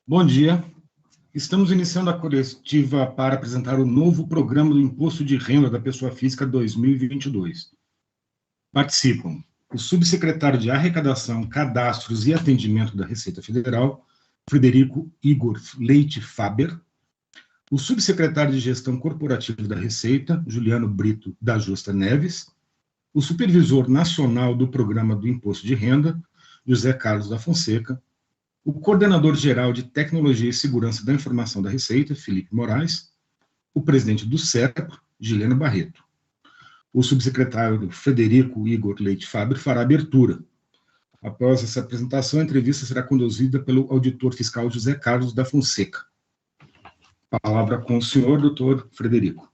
Bom dia. Estamos iniciando a coletiva para apresentar o novo programa do Imposto de Renda da Pessoa Física 2022. Participam o subsecretário de Arrecadação, Cadastros e Atendimento da Receita Federal, Frederico Igor Leite Faber, o subsecretário de Gestão Corporativa da Receita, Juliano Brito da Justa Neves, o supervisor nacional do Programa do Imposto de Renda, José Carlos da Fonseca, o coordenador-geral de Tecnologia e Segurança da Informação da Receita, Felipe Moraes, o presidente do CERP, Gilena Barreto. O subsecretário Frederico Igor Leite Faber fará a abertura. Após essa apresentação, a entrevista será conduzida pelo auditor fiscal José Carlos da Fonseca. Palavra com o senhor, doutor Frederico.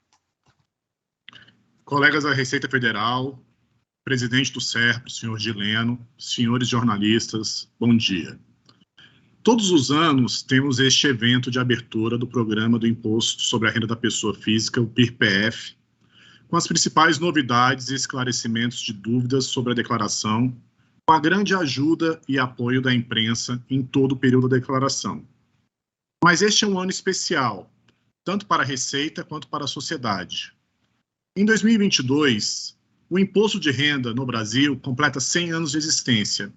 Colegas da Receita Federal, presidente do CERP, senhor Gileno, senhores jornalistas, bom dia. Todos os anos temos este evento de abertura do Programa do Imposto sobre a Renda da Pessoa Física, o PIR/PF, com as principais novidades e esclarecimentos de dúvidas sobre a declaração, com a grande ajuda e apoio da imprensa em todo o período da declaração. Mas este é um ano especial, tanto para a Receita quanto para a sociedade. Em 2022, o imposto de renda no Brasil completa 100 anos de existência.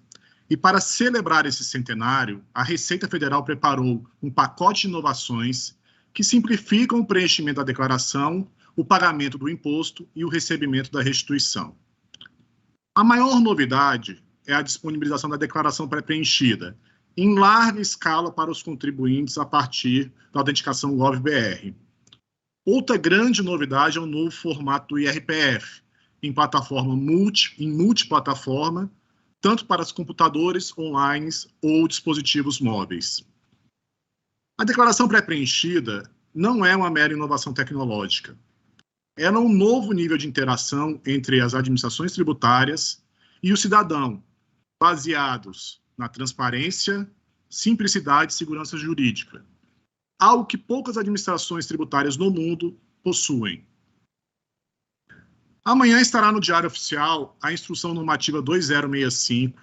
E para celebrar esse centenário, a Receita Federal preparou um pacote de inovações que simplificam o preenchimento da declaração, o pagamento do imposto e o recebimento da restituição. A maior novidade é a disponibilização da declaração pré-preenchida, em larga escala para os contribuintes a partir da autenticação GovBR. Outra grande novidade é o novo formato do IRPF, em plataforma multiplataforma, tanto para os computadores, online ou dispositivos móveis. A declaração pré-preenchida não é uma mera inovação tecnológica. Ela é um novo nível de interação entre as administrações tributárias e o cidadão, baseados na transparência, simplicidade e segurança jurídica, algo que poucas administrações tributárias no mundo possuem. Amanhã estará no Diário Oficial a Instrução Normativa 2065,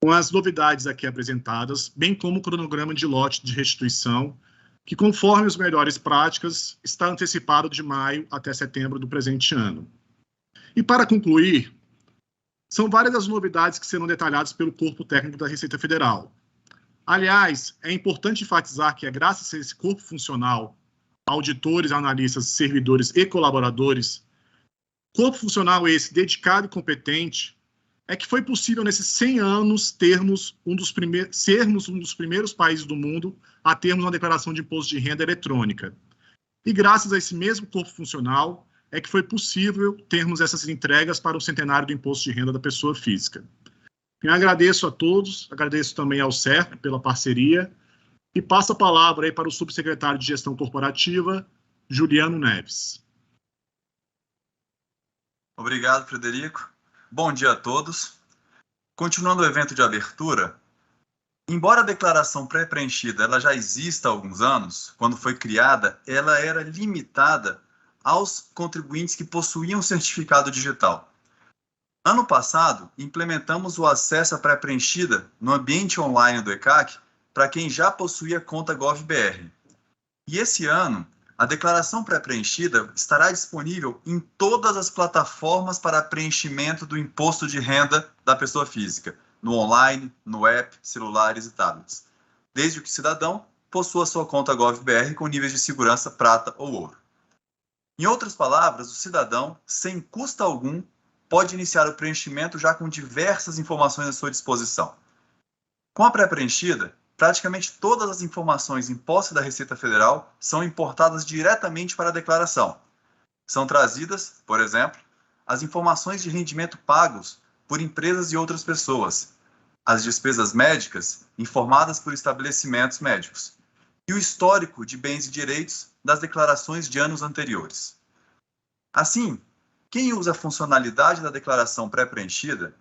com as novidades aqui apresentadas, bem como o cronograma de lote de restituição, que, conforme as melhores práticas, está antecipado de maio até setembro do presente ano. E, para concluir, são várias as novidades que serão detalhadas pelo corpo técnico da Receita Federal. Aliás, é importante enfatizar que é graças a esse corpo funcional, auditores, analistas, servidores e colaboradores, corpo funcional esse dedicado e competente, é que foi possível nesses 100 anos sermos um dos primeiros países do mundo a termos uma declaração de imposto de renda eletrônica. E graças a esse mesmo corpo funcional é que foi possível termos essas entregas para o centenário do imposto de renda da pessoa física. Eu agradeço a todos, agradeço também ao CERP pela parceria e passo a palavra aí para o subsecretário de Gestão Corporativa, Juliano Neves. Obrigado, Frederico. Bom dia a todos. Continuando o evento de abertura, embora a declaração pré-preenchida ela já exista há alguns anos, quando foi criada, ela era limitada aos contribuintes que possuíam certificado digital. Ano passado, implementamos o acesso à pré-preenchida no ambiente online do ECAC para quem já possuía conta GovBR. E esse ano, a declaração pré-preenchida estará disponível em todas as plataformas para preenchimento do imposto de renda da pessoa física, no online, no app, celulares e tablets, desde que o cidadão possua sua conta GovBR com níveis de segurança prata ou ouro. Em outras palavras, o cidadão, sem custo algum, pode iniciar o preenchimento já com diversas informações à sua disposição. Com a pré-preenchida, praticamente todas as informações em posse da Receita Federal são importadas diretamente para a declaração. São trazidas, por exemplo, as informações de rendimento pagos por empresas e outras pessoas, as despesas médicas informadas por estabelecimentos médicos e o histórico de bens e direitos das declarações de anos anteriores. Assim, quem usa a funcionalidade da declaração pré-preenchida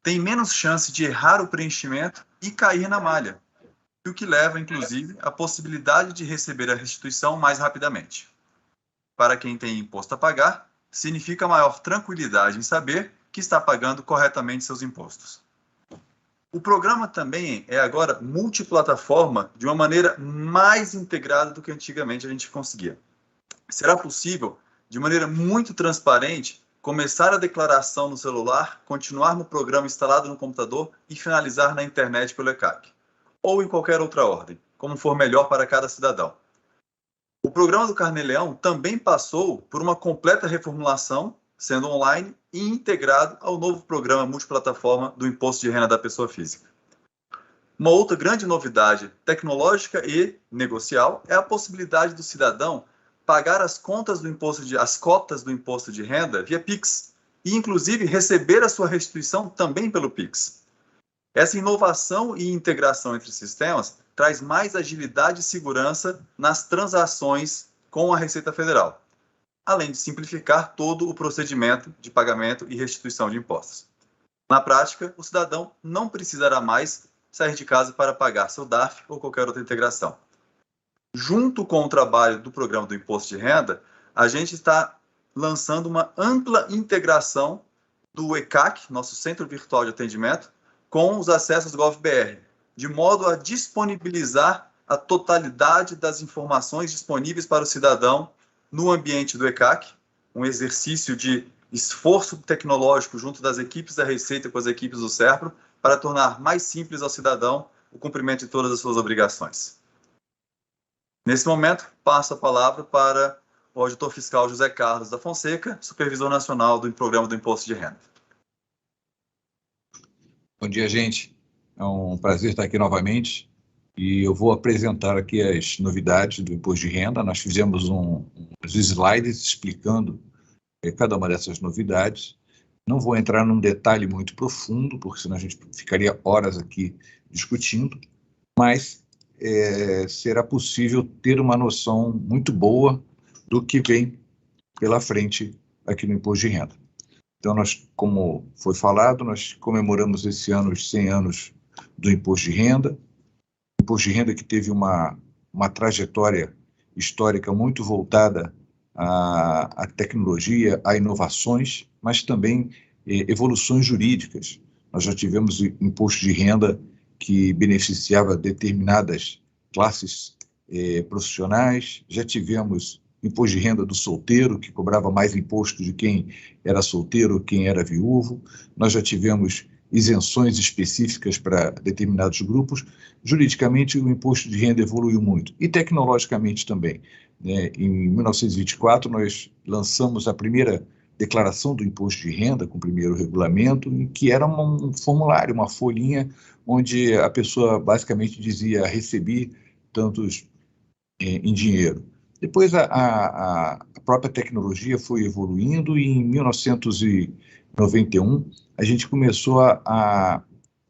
tem menos chance de errar o preenchimento e cair na malha, o que leva, inclusive, à possibilidade de receber a restituição mais rapidamente. Para quem tem imposto a pagar, significa maior tranquilidade em saber que está pagando corretamente seus impostos. O programa também é agora multiplataforma de uma maneira mais integrada do que antigamente a gente conseguia. Será possível, de maneira muito transparente, começar a declaração no celular, continuar no programa instalado no computador e finalizar na internet pelo ECAC, ou em qualquer outra ordem, como for melhor para cada cidadão. O programa do Carnê-Leão também passou por uma completa reformulação, sendo online e integrado ao novo programa multiplataforma do Imposto de Renda da Pessoa Física. Uma outra grande novidade tecnológica e negocial é a possibilidade do cidadão pagar as cotas do imposto de renda via Pix e, inclusive, receber a sua restituição também pelo Pix. Essa inovação e integração entre sistemas traz mais agilidade e segurança nas transações com a Receita Federal, além de simplificar todo o procedimento de pagamento e restituição de impostos. Na prática, o cidadão não precisará mais sair de casa para pagar seu DARF ou qualquer outra integração. Junto com o trabalho do programa do Imposto de Renda, a gente está lançando uma ampla integração do ECAC, nosso Centro Virtual de Atendimento, com os acessos GovBR, de modo a disponibilizar a totalidade das informações disponíveis para o cidadão no ambiente do ECAC, um exercício de esforço tecnológico junto das equipes da Receita com as equipes do SERPRO, para tornar mais simples ao cidadão o cumprimento de todas as suas obrigações. Nesse momento, passo a palavra para o auditor fiscal José Carlos da Fonseca, supervisor nacional do Programa do Imposto de Renda. Bom dia, gente. É um prazer estar aqui novamente e eu vou apresentar aqui as novidades do Imposto de Renda. Nós fizemos uns slides explicando cada uma dessas novidades. Não vou entrar num detalhe muito profundo, porque senão a gente ficaria horas aqui discutindo, mas será possível ter uma noção muito boa do que vem pela frente aqui no Imposto de Renda. Então, como foi falado, nós comemoramos esse ano os 100 anos do Imposto de Renda. Imposto de Renda que teve uma trajetória histórica muito voltada à tecnologia, a inovações, mas também evoluções jurídicas. Nós já tivemos imposto de renda que beneficiava determinadas classes profissionais, já tivemos imposto de renda do solteiro, que cobrava mais imposto de quem era solteiro, quem era viúvo, nós já tivemos isenções específicas para determinados grupos. Juridicamente, o imposto de renda evoluiu muito, e tecnologicamente também. Em 1924, nós lançamos a primeira declaração do imposto de renda, com o primeiro regulamento, que era um formulário, uma folhinha, onde a pessoa basicamente dizia: recebi tantos em dinheiro. Depois a própria tecnologia foi evoluindo e em 1991 a gente começou a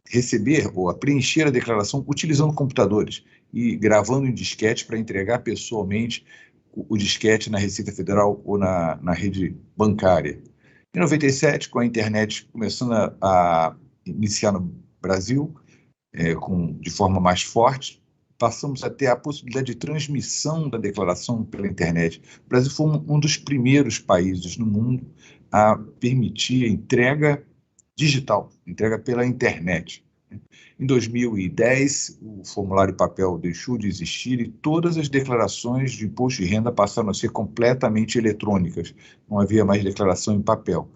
receber ou a preencher a declaração utilizando computadores e gravando em disquete para entregar pessoalmente o disquete na Receita Federal ou na rede bancária. Em 97, com a internet começando a iniciar no Brasil, de forma mais forte, passamos a ter a possibilidade de transmissão da declaração pela internet. O Brasil foi um dos primeiros países no mundo a permitir a entrega digital, entrega pela internet. Em 2010, o formulário papel deixou de existir e todas as declarações de imposto de renda passaram a ser completamente eletrônicas. Não havia mais declaração em papel.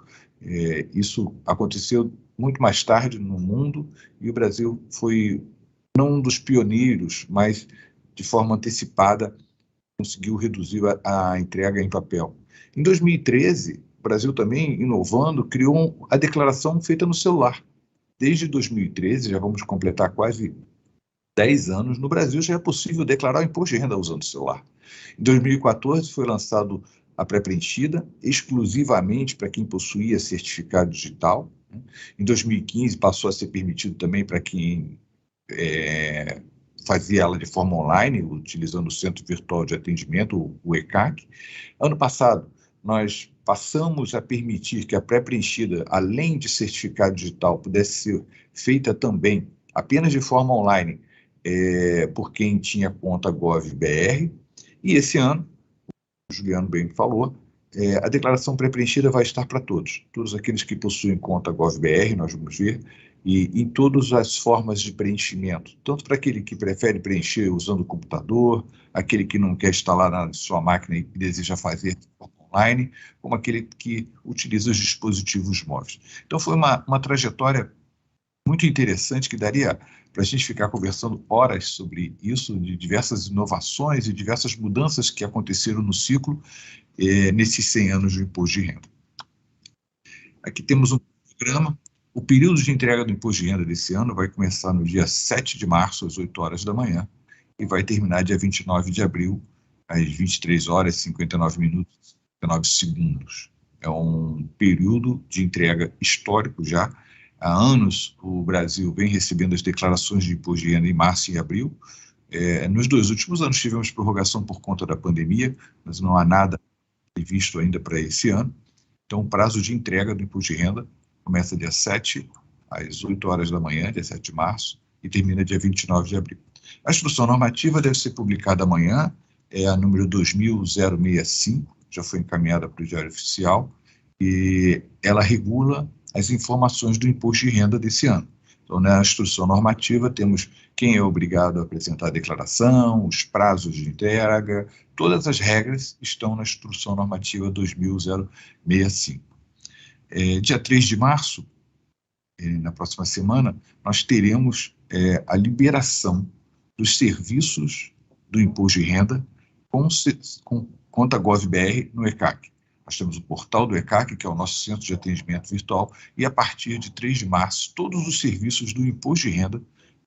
Isso aconteceu muito mais tarde no mundo e o Brasil foi não um dos pioneiros, mas de forma antecipada conseguiu reduzir a entrega em papel. Em 2013, o Brasil também, inovando, criou a declaração feita no celular. Desde 2013, já vamos completar quase 10 anos, no Brasil já é possível declarar o imposto de renda usando o celular. Em 2014 foi lançado a pré-preenchida, exclusivamente para quem possuía certificado digital. Em 2015 passou a ser permitido também para quem fazia ela de forma online, utilizando o Centro Virtual de Atendimento, o ECAC. Ano passado, nós passamos a permitir que a pré-preenchida, além de certificado digital, pudesse ser feita também apenas de forma online por quem tinha conta GovBR. E esse ano, o Juliano bem falou, a declaração pré-preenchida vai estar para todos. Todos aqueles que possuem conta GovBR, nós vamos ver, e em todas as formas de preenchimento, tanto para aquele que prefere preencher usando o computador, aquele que não quer instalar na sua máquina e deseja fazer online, como aquele que utiliza os dispositivos móveis. Então foi uma trajetória muito interessante que daria para a gente ficar conversando horas sobre isso, de diversas inovações e diversas mudanças que aconteceram no ciclo nesses 100 anos do imposto de renda. Aqui temos um programa. O período de entrega do imposto de renda desse ano vai começar no dia 7 de março, às 8 horas da manhã, e vai terminar dia 29 de abril, às 23 horas, 59 minutos e 59 segundos. É um período de entrega histórico já. Há anos o Brasil vem recebendo as declarações de imposto de renda em março e abril. Nos 2 últimos anos tivemos prorrogação por conta da pandemia, mas não há nada previsto ainda para esse ano. Então o prazo de entrega do imposto de renda começa dia 7 às 8 horas da manhã, dia 7 de março, e termina dia 29 de abril. A instrução normativa deve ser publicada amanhã, é a número 2065, já foi encaminhada para o Diário Oficial, e ela regula as informações do imposto de renda desse ano. Então, na instrução normativa, temos quem é obrigado a apresentar a declaração, os prazos de entrega, todas as regras estão na instrução normativa 2065. Dia 3 de março, na próxima semana, nós teremos a liberação dos serviços do imposto de renda com conta Gov.br no ECAC. Nós temos o portal do ECAC, que é o nosso centro de atendimento virtual, e a partir de 3 de março, todos os serviços do imposto de renda,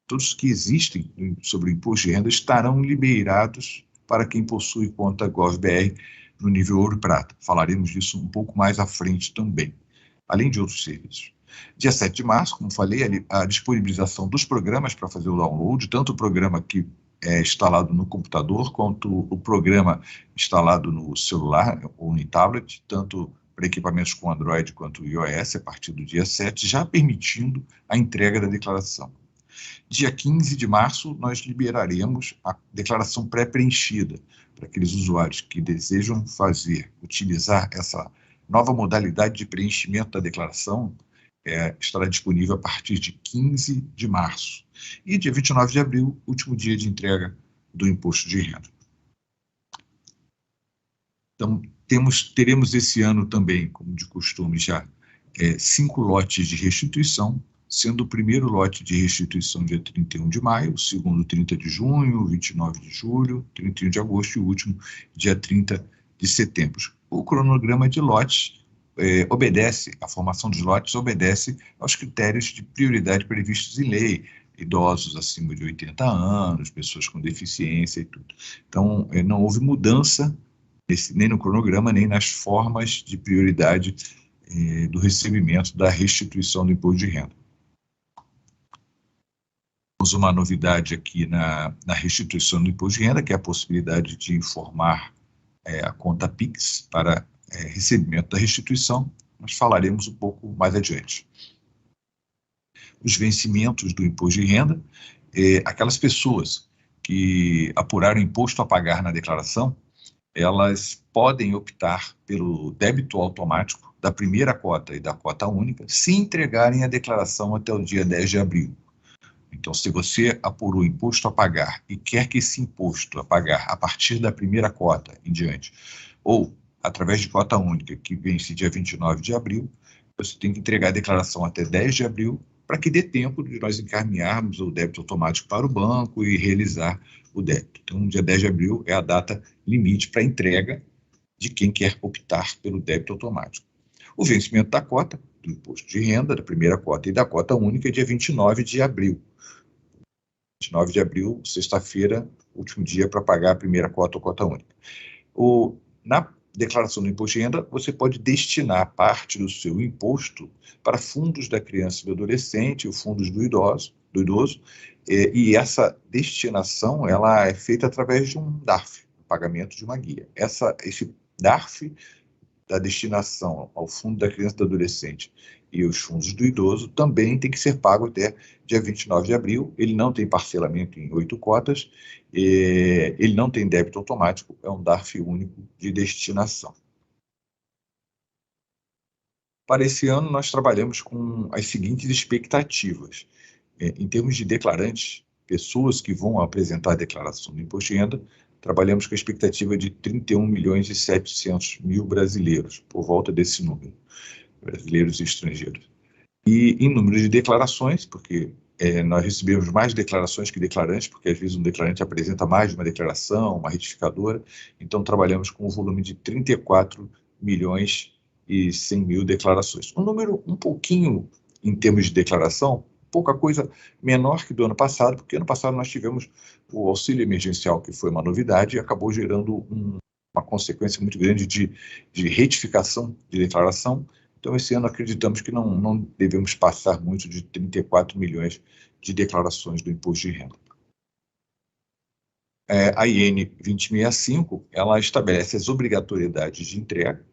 todos que existem sobre o imposto de renda, estarão liberados para quem possui conta Gov.br no nível Ouro e Prata. Falaremos disso um pouco mais à frente também, além de outros serviços. Dia 7 de março, como falei, a disponibilização dos programas para fazer o download, tanto o programa que é instalado no computador, quanto o programa instalado no celular ou no tablet, tanto para equipamentos com Android quanto iOS, a partir do dia 7, já permitindo a entrega da declaração. Dia 15 de março, nós liberaremos a declaração pré-preenchida para aqueles usuários que desejam utilizar essa nova modalidade de preenchimento da declaração. Estará disponível a partir de 15 de março. E dia 29 de abril, último dia de entrega do imposto de renda. Então, teremos esse ano também, como de costume já, 5 lotes de restituição, sendo o primeiro lote de restituição dia 31 de maio, o segundo 30 de junho, 29 de julho, 31 de agosto e o último dia 30 de setembro. O cronograma de lotes a formação dos lotes obedece aos critérios de prioridade previstos em lei, idosos acima de 80 anos, pessoas com deficiência e tudo. Então, não houve mudança nem no cronograma, nem nas formas de prioridade do recebimento da restituição do imposto de renda. Temos uma novidade aqui na restituição do imposto de renda, que é a possibilidade de informar a conta Pix para recebimento da restituição. Nós falaremos um pouco mais adiante. Os vencimentos do imposto de renda, aquelas pessoas que apuraram imposto a pagar na declaração, elas podem optar pelo débito automático da primeira cota e da cota única, se entregarem a declaração até o dia 10 de abril. Então, se você apurou imposto a pagar e quer que esse imposto a pagar a partir da primeira cota em diante, ou através de cota única, que vence dia 29 de abril, você tem que entregar a declaração até 10 de abril, para que dê tempo de nós encaminharmos o débito automático para o banco e realizar o débito. Então, dia 10 de abril é a data limite para entrega de quem quer optar pelo débito automático. O vencimento da cota, do imposto de renda, da primeira cota e da cota única, é dia 29 de abril. 29 de abril, sexta-feira, último dia para pagar a primeira cota ou cota única. Na declaração do imposto de renda, você pode destinar parte do seu imposto para fundos da criança e do adolescente, os fundos do idoso, e essa destinação ela é feita através de um DARF, pagamento de uma guia. Esse DARF da destinação ao fundo da criança e do adolescente e os fundos do idoso também tem que ser pago até dia 29 de abril. Ele não tem parcelamento em 8 cotas, ele não tem débito automático, é um DARF único de destinação. Para esse ano, nós trabalhamos com as seguintes expectativas. Em termos de declarantes, pessoas que vão apresentar a declaração do imposto de renda, trabalhamos com a expectativa de 31.700.000 brasileiros, por volta desse número, brasileiros e estrangeiros. E em número de declarações, porque nós recebemos mais declarações que declarantes, porque às vezes um declarante apresenta mais de uma declaração, uma retificadora, então trabalhamos com um volume de 34.100.000 declarações. Um número um pouquinho, em termos de declaração, pouca coisa menor que do ano passado, porque ano passado nós tivemos o auxílio emergencial, que foi uma novidade, e acabou gerando uma consequência muito grande de retificação de declaração. Então, esse ano acreditamos que não devemos passar muito de 34 milhões de declarações do imposto de renda. A IN 2065, ela estabelece as obrigatoriedades de entrega,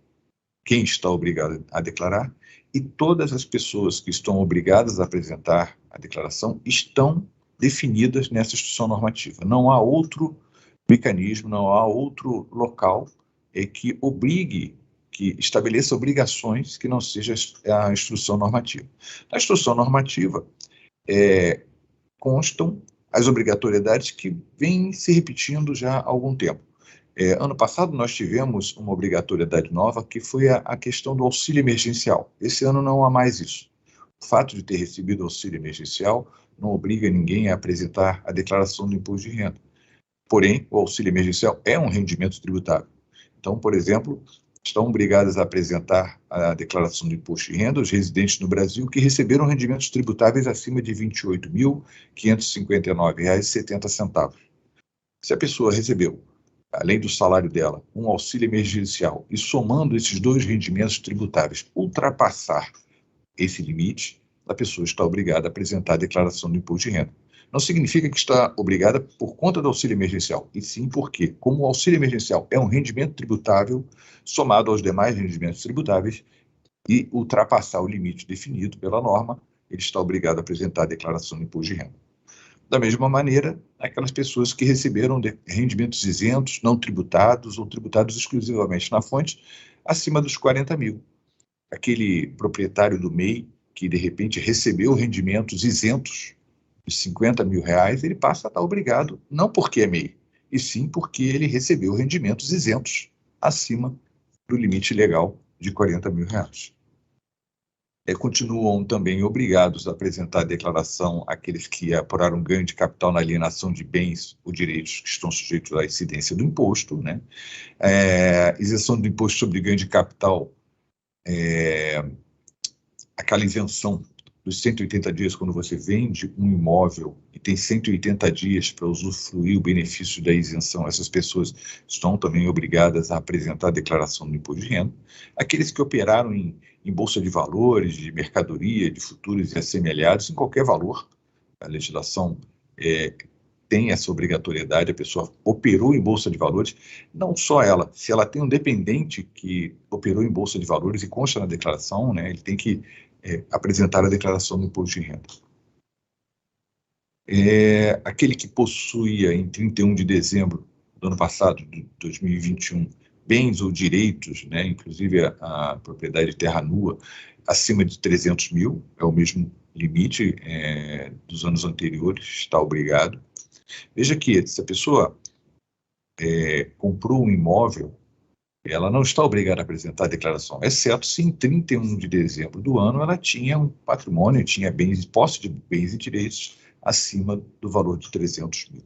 quem está obrigado a declarar, e todas as pessoas que estão obrigadas a apresentar a declaração estão definidas nessa instituição normativa. Não há outro mecanismo, não há outro local que obrigue, que estabeleça obrigações que não seja a instrução normativa. Na instrução normativa constam as obrigatoriedades que vêm se repetindo já há algum tempo. Ano passado nós tivemos uma obrigatoriedade nova, que foi a questão do auxílio emergencial. Esse ano não há mais isso. O fato de ter recebido auxílio emergencial não obriga ninguém a apresentar a declaração do imposto de renda. Porém, o auxílio emergencial é um rendimento tributável. Então, por exemplo, estão obrigados a apresentar a declaração do imposto de renda os residentes no Brasil que receberam rendimentos tributáveis acima de R$ 28.559,70. Se a pessoa recebeu, além do salário dela, um auxílio emergencial e somando esses dois rendimentos tributáveis ultrapassar esse limite, a pessoa está obrigada a apresentar a declaração do imposto de renda. Não significa que está obrigada por conta do auxílio emergencial, e sim porque, como o auxílio emergencial é um rendimento tributável somado aos demais rendimentos tributáveis e ultrapassar o limite definido pela norma, ele está obrigado a apresentar a declaração do imposto de renda. Da mesma maneira, aquelas pessoas que receberam rendimentos isentos, não tributados ou tributados exclusivamente na fonte, acima dos 40 mil. Aquele proprietário do MEI que, de repente, recebeu rendimentos isentos de 50 mil reais, ele passa a estar obrigado, não porque é MEI, e sim porque ele recebeu rendimentos isentos acima do limite legal de 40 mil reais. Continuam também obrigados a apresentar a declaração aqueles que apuraram ganho de capital na alienação de bens ou direitos que estão sujeitos à incidência do imposto, né? Isenção do imposto sobre ganho de capital, aquela isenção dos 180 dias quando você vende um imóvel e tem 180 dias para usufruir o benefício da isenção, essas pessoas estão também obrigadas a apresentar a declaração do imposto de renda. Aqueles que operaram em bolsa de valores, de mercadoria, de futuros e assemelhados, em qualquer valor, a legislação tem essa obrigatoriedade, a pessoa operou em bolsa de valores, não só ela, se ela tem um dependente que operou em bolsa de valores e consta na declaração, né, ele tem que apresentar a declaração do imposto de renda. Aquele que possuía em 31 de dezembro do ano passado, de 2021, bens ou direitos, né, inclusive a propriedade de terra nua, acima de 300 mil, é o mesmo limite dos anos anteriores, está obrigado. Veja que se a pessoa comprou um imóvel, ela não está obrigada a apresentar a declaração, exceto se em 31 de dezembro do ano ela tinha um patrimônio, tinha bens, posse de bens e direitos acima do valor de 300 mil.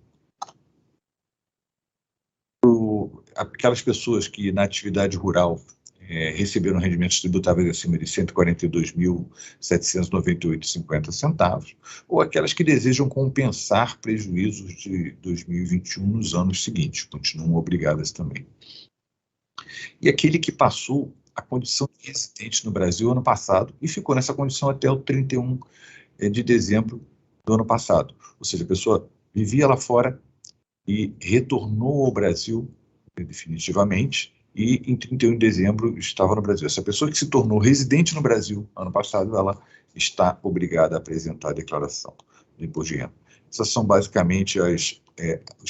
Aquelas pessoas que na atividade rural receberam rendimentos tributáveis acima de R$ 142.798,50, ou aquelas que desejam compensar prejuízos de 2021 nos anos seguintes, continuam obrigadas também. E aquele que passou a condição de residente no Brasil ano passado e ficou nessa condição até o 31 de dezembro do ano passado. Ou seja, a pessoa vivia lá fora e retornou ao Brasil definitivamente e em 31 de dezembro estava no Brasil. Essa pessoa que se tornou residente no Brasil ano passado, ela está obrigada a apresentar a declaração do imposto de renda. Essas são basicamente os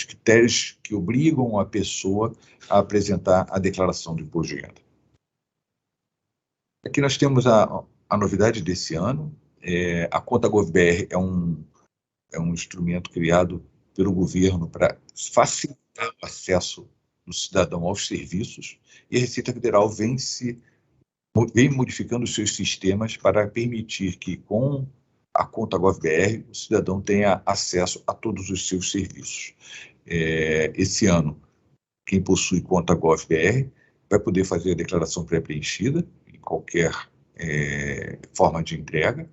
critérios que obrigam a pessoa a apresentar a declaração do imposto de renda. Aqui nós temos a novidade desse ano. A conta GovBR é um instrumento criado pelo governo para facilitar o acesso do cidadão aos serviços, e a Receita Federal vem modificando os seus sistemas para permitir que, com a conta GovBR, o cidadão tenha acesso a todos os seus serviços. Esse ano, quem possui conta GovBR vai poder fazer a declaração pré-preenchida em qualquer forma de entrega,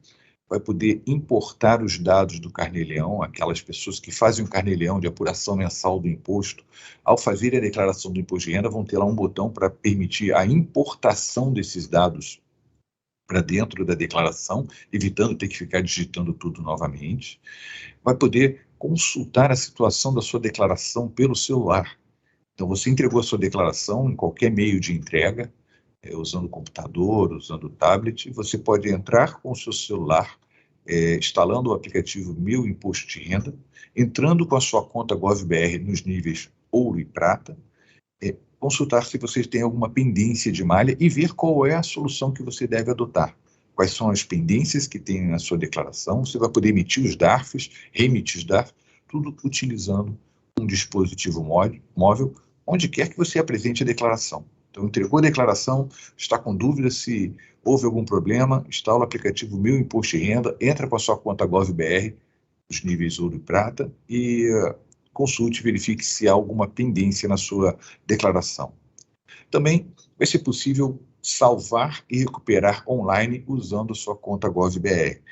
vai poder importar os dados do Carnê-Leão. Aquelas pessoas que fazem o Carnê-Leão de apuração mensal do imposto, ao fazer a declaração do imposto de renda, vão ter lá um botão para permitir a importação desses dados para dentro da declaração, evitando ter que ficar digitando tudo novamente. Vai poder consultar a situação da sua declaração pelo celular. Então, você entregou a sua declaração em qualquer meio de entrega, usando o computador, usando o tablet, você pode entrar com o seu celular, instalando o aplicativo Meu Imposto de Renda, entrando com a sua conta GovBR nos níveis Ouro e Prata, consultar se você tem alguma pendência de malha e ver qual é a solução que você deve adotar. Quais são as pendências que tem na sua declaração. Você vai poder emitir os DARFs, reemitir os DARFs, tudo utilizando um dispositivo móvel, onde quer que você apresente a declaração. Então, entregou a declaração, está com dúvida se houve algum problema, instala o aplicativo Meu Imposto de Renda, entra com a sua conta GovBR, os níveis Ouro e Prata, e consulte e verifique se há alguma pendência na sua declaração. Também vai ser possível salvar e recuperar online usando a sua conta GovBR.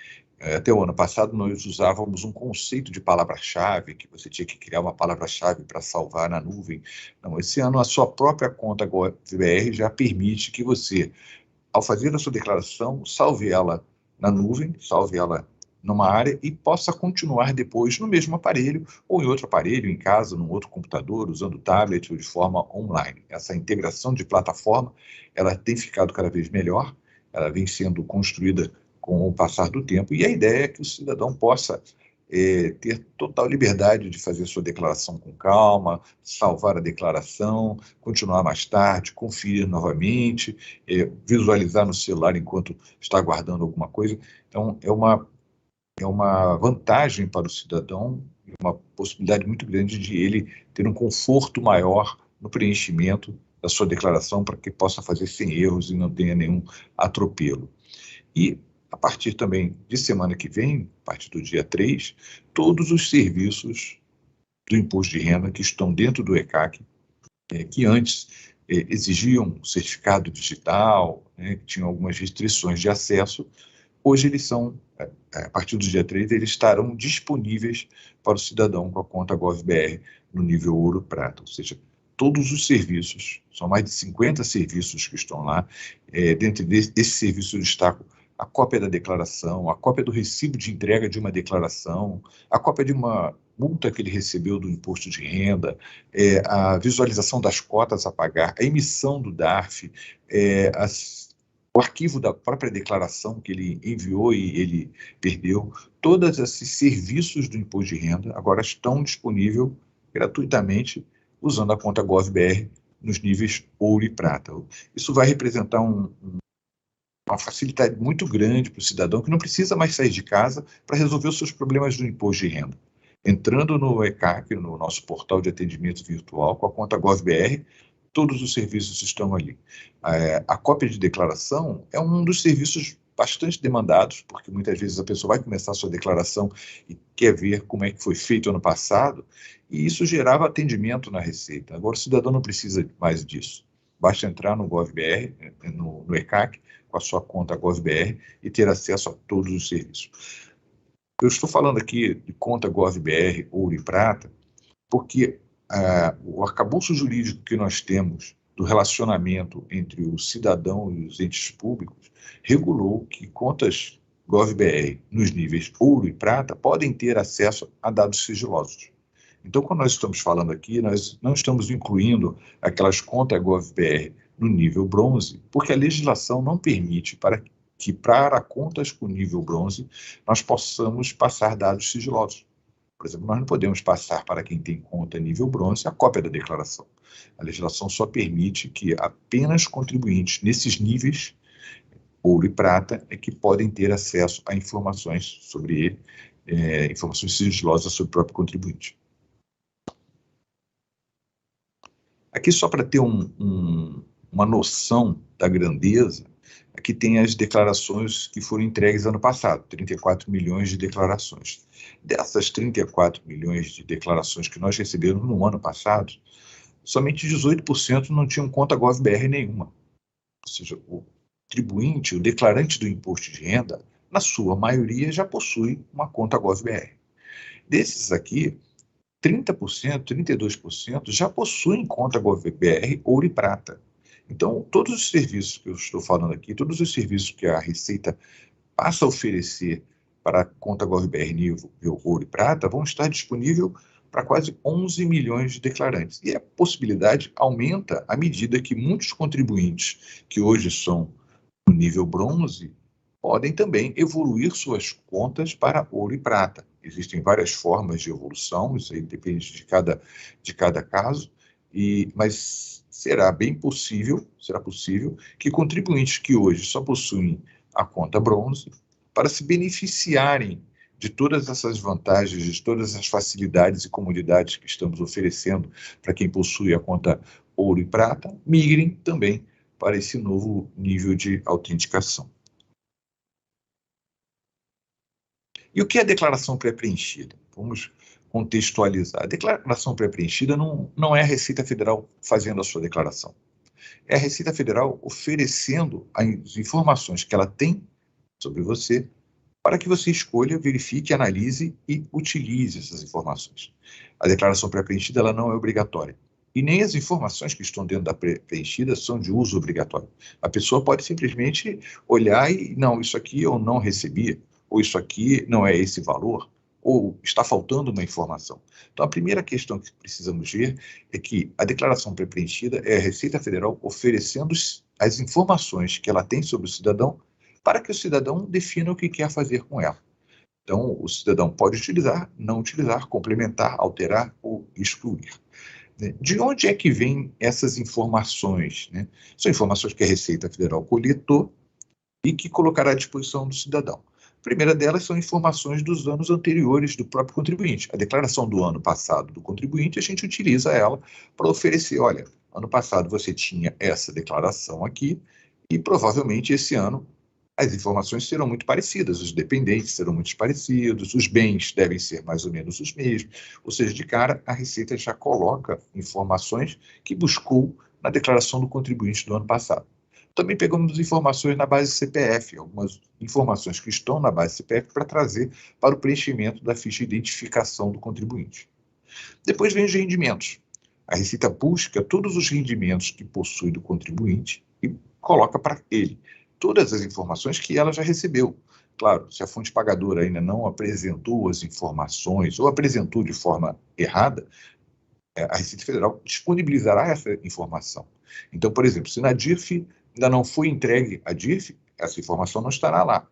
Até o ano passado, nós usávamos um conceito de palavra-chave, que você tinha que criar uma palavra-chave para salvar na nuvem. Não, esse ano, a sua própria conta GovBR já permite que você, ao fazer a sua declaração, salve ela na nuvem, salve ela numa área e possa continuar depois no mesmo aparelho ou em outro aparelho, em casa, num outro computador, usando tablet ou de forma online. Essa integração de plataforma, ela tem ficado cada vez melhor, ela vem sendo construída com o passar do tempo, e a ideia é que o cidadão possa ter total liberdade de fazer sua declaração com calma, salvar a declaração, continuar mais tarde, conferir novamente, visualizar no celular enquanto está aguardando alguma coisa. Então, é uma vantagem para o cidadão, uma possibilidade muito grande de ele ter um conforto maior no preenchimento da sua declaração, para que possa fazer sem erros e não tenha nenhum atropelo. E a partir também de semana que vem, a partir do dia 3, todos os serviços do imposto de renda que estão dentro do ECAC, que antes exigiam certificado digital, que tinham algumas restrições de acesso, hoje eles são, a partir do dia 3, eles estarão disponíveis para o cidadão com a conta GovBR no nível Ouro Prata, ou seja, todos os serviços, são mais de 50 serviços que estão lá. Dentro desses serviços eu destaco a cópia da declaração, a cópia do recibo de entrega de uma declaração, a cópia de uma multa que ele recebeu do imposto de renda, a visualização das cotas a pagar, a emissão do DARF, o arquivo da própria declaração que ele enviou e ele perdeu. Todos esses serviços do imposto de renda agora estão disponíveis gratuitamente usando a conta GovBR nos níveis Ouro e Prata. Isso vai representar uma facilidade muito grande para o cidadão que não precisa mais sair de casa para resolver os seus problemas do imposto de renda. Entrando no ECAC, no nosso portal de atendimento virtual, com a conta GovBR, todos os serviços estão ali. A cópia de declaração é um dos serviços bastante demandados, porque muitas vezes a pessoa vai começar a sua declaração e quer ver como é que foi feito ano passado, e isso gerava atendimento na Receita. Agora o cidadão não precisa mais disso. Basta entrar no GovBR, no ECAC, com a sua conta GovBR e ter acesso a todos os serviços. Eu estou falando aqui de conta GovBR Ouro e Prata, porque o arcabouço jurídico que nós temos do relacionamento entre o cidadão e os entes públicos regulou que contas GovBR nos níveis Ouro e Prata podem ter acesso a dados sigilosos. Então, quando nós estamos falando aqui, nós não estamos incluindo aquelas contas GovBR no nível bronze, porque a legislação não permite que para contas com nível bronze nós possamos passar dados sigilosos. Por exemplo, nós não podemos passar para quem tem conta nível bronze a cópia da declaração. A legislação só permite que apenas contribuintes nesses níveis ouro e prata, é que podem ter acesso a informações sobre ele, informações sigilosas sobre o próprio contribuinte. Aqui, só para ter uma noção da grandeza, aqui tem as declarações que foram entregues ano passado, 34 milhões de declarações. Dessas 34 milhões de declarações que nós recebemos no ano passado, somente 18% não tinham conta GovBR nenhuma. Ou seja, o contribuinte, o declarante do imposto de renda, na sua maioria já possui uma conta GovBR. Desses aqui, 30%, 32% já possuem conta GovBR ouro e prata. Então, todos os serviços que eu estou falando aqui, todos os serviços que a Receita passa a oferecer para a conta GovBR nível ouro e prata vão estar disponíveis para quase 11 milhões de declarantes. E a possibilidade aumenta à medida que muitos contribuintes que hoje são no nível bronze podem também evoluir suas contas para ouro e prata. Existem várias formas de evolução, isso aí depende de cada caso, mas será possível que contribuintes que hoje só possuem a conta bronze, para se beneficiarem de todas essas vantagens, de todas as facilidades e comodidades que estamos oferecendo para quem possui a conta ouro e prata, migrem também para esse novo nível de autenticação. E o que é a declaração pré-preenchida? Vamos contextualizar. A declaração pré-preenchida não é a Receita Federal fazendo a sua declaração. É a Receita Federal oferecendo as informações que ela tem sobre você para que você escolha, verifique, analise e utilize essas informações. A declaração pré-preenchida ela não é obrigatória. E nem as informações que estão dentro da pré-preenchida são de uso obrigatório. A pessoa pode simplesmente olhar e, não, isso aqui eu não recebi, ou isso aqui não é esse valor, ou está faltando uma informação. Então, a primeira questão que precisamos ver é que a declaração pré-preenchida é a Receita Federal oferecendo as informações que ela tem sobre o cidadão para que o cidadão defina o que quer fazer com ela. Então, o cidadão pode utilizar, não utilizar, complementar, alterar ou excluir. De onde é que vêm essas informações? São informações que a Receita Federal coletou e que colocará à disposição do cidadão. A primeira delas são informações dos anos anteriores do próprio contribuinte. A declaração do ano passado do contribuinte, a gente utiliza ela para oferecer, olha, ano passado você tinha essa declaração aqui e provavelmente esse ano as informações serão muito parecidas, os dependentes serão muito parecidos, os bens devem ser mais ou menos os mesmos. Ou seja, de cara, a Receita já coloca informações que buscou na declaração do contribuinte do ano passado. Também pegamos informações na base CPF, algumas informações que estão na base CPF para trazer para o preenchimento da ficha de identificação do contribuinte. Depois vem os rendimentos. A Receita busca todos os rendimentos que possui do contribuinte e coloca para ele todas as informações que ela já recebeu. Claro, se a fonte pagadora ainda não apresentou as informações ou apresentou de forma errada, a Receita Federal disponibilizará essa informação. Então, por exemplo, se na DIRF ainda não foi entregue a DIRF, essa informação não estará lá.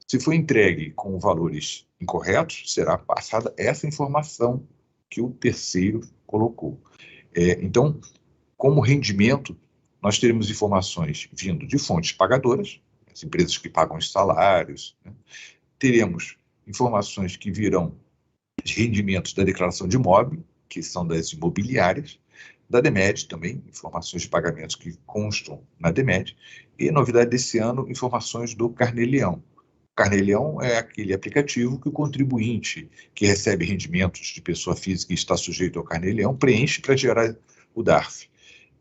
Se foi entregue com valores incorretos, será passada essa informação que o terceiro colocou. Então, como rendimento, nós teremos informações vindo de fontes pagadoras, as empresas que pagam os salários, teremos informações que virão de rendimentos da declaração de imóvel, que são das imobiliárias, da DEMED também, informações de pagamentos que constam na DEMED, e novidade desse ano, informações do Carnê-Leão. O Carnê-Leão é aquele aplicativo que o contribuinte que recebe rendimentos de pessoa física e está sujeito ao Carnê-Leão preenche para gerar o DARF.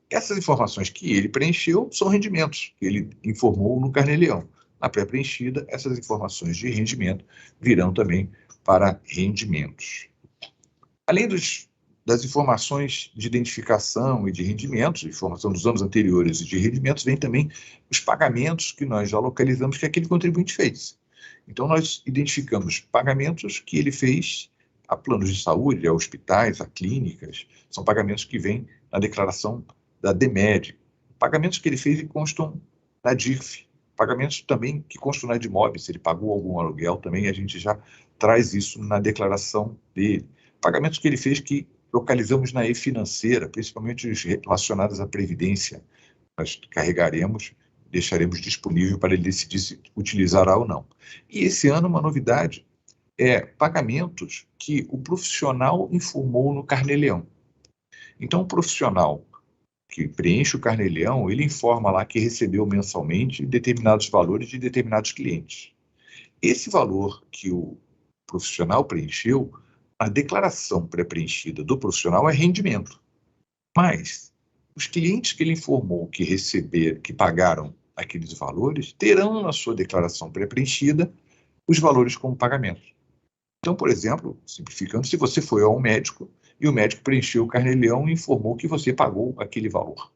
Essas informações que ele preencheu são rendimentos que ele informou no Carnê-Leão. Na pré-preenchida, essas informações de rendimento virão também para rendimentos. Além das informações de identificação e de rendimentos, informação dos anos anteriores e de rendimentos, vem também os pagamentos que nós já localizamos que aquele contribuinte fez. Então, nós identificamos pagamentos que ele fez a planos de saúde, a hospitais, a clínicas, são pagamentos que vêm na declaração da DEMED, pagamentos que ele fez e constam na DIRF, pagamentos também que constam na DIMOB, se ele pagou algum aluguel também, a gente já traz isso na declaração dele. Pagamentos que ele fez que localizamos na e-financeira, principalmente os relacionados à Previdência, nós carregaremos deixaremos disponível para ele decidir se utilizará ou não. E esse ano uma novidade é pagamentos que o profissional informou no Carnê-Leão. Então, o profissional que preenche o Carnê-Leão, ele informa lá que recebeu mensalmente determinados valores de determinados clientes. Esse valor que o profissional preencheu, a declaração pré-preenchida do profissional é rendimento. Mas os clientes que ele informou que pagaram aqueles valores, terão na sua declaração pré-preenchida os valores como pagamento. Então, por exemplo, simplificando, se você foi ao médico e o médico preencheu o Carnê-Leão e informou que você pagou aquele valor.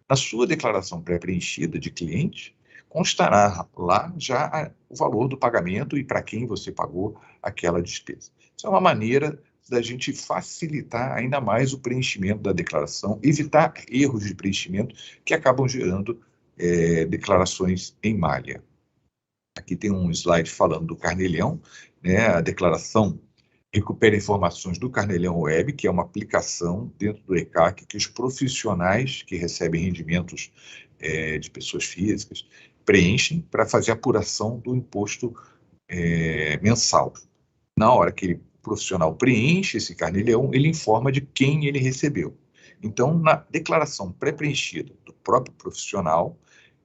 Na sua declaração pré-preenchida de cliente, constará lá já o valor do pagamento e para quem você pagou aquela despesa. Isso é uma maneira da gente facilitar ainda mais o preenchimento da declaração, evitar erros de preenchimento que acabam gerando declarações em malha. Aqui tem um slide falando do Carnê-Leão, né? A declaração recupera informações do Carnê-Leão Web, que é uma aplicação dentro do ECAC que os profissionais que recebem rendimentos de pessoas físicas preenchem para fazer a apuração do imposto mensal. Na hora que o profissional preenche esse Carnê-Leão, ele informa de quem ele recebeu. Então, na declaração pré-preenchida do próprio profissional,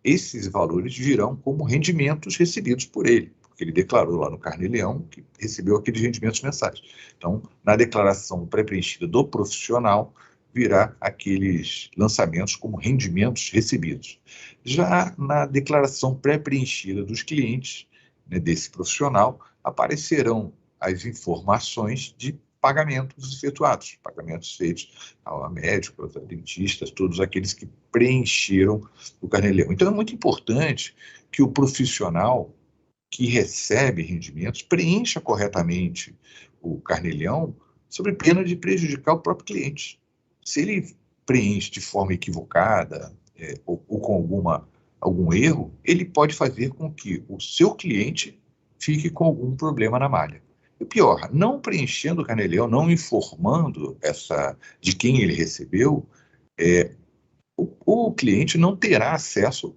esses valores virão como rendimentos recebidos por ele, porque ele declarou lá no Carnê-Leão que recebeu aqueles rendimentos mensais. Então, na declaração pré-preenchida do profissional, virá aqueles lançamentos como rendimentos recebidos. Já na declaração pré-preenchida dos clientes, né, desse profissional, aparecerão as informações de pagamentos efetuados, pagamentos feitos a médicos, a dentistas, todos aqueles que preencheram o Carnê-Leão. Então, é muito importante que o profissional que recebe rendimentos preencha corretamente o Carnê-Leão sob pena de prejudicar o próprio cliente. Se ele preenche de forma equivocada ou com algum erro, ele pode fazer com que o seu cliente fique com algum problema na malha. E pior, não preenchendo o Carnê-Leão, não informando de quem ele recebeu, o cliente não terá acesso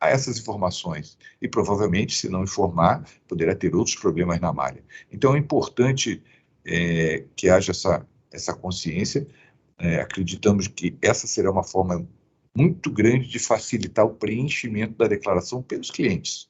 a essas informações e provavelmente, se não informar, poderá ter outros problemas na malha. Então, é importante que haja essa consciência. Acreditamos que essa será uma forma muito grande de facilitar o preenchimento da declaração pelos clientes.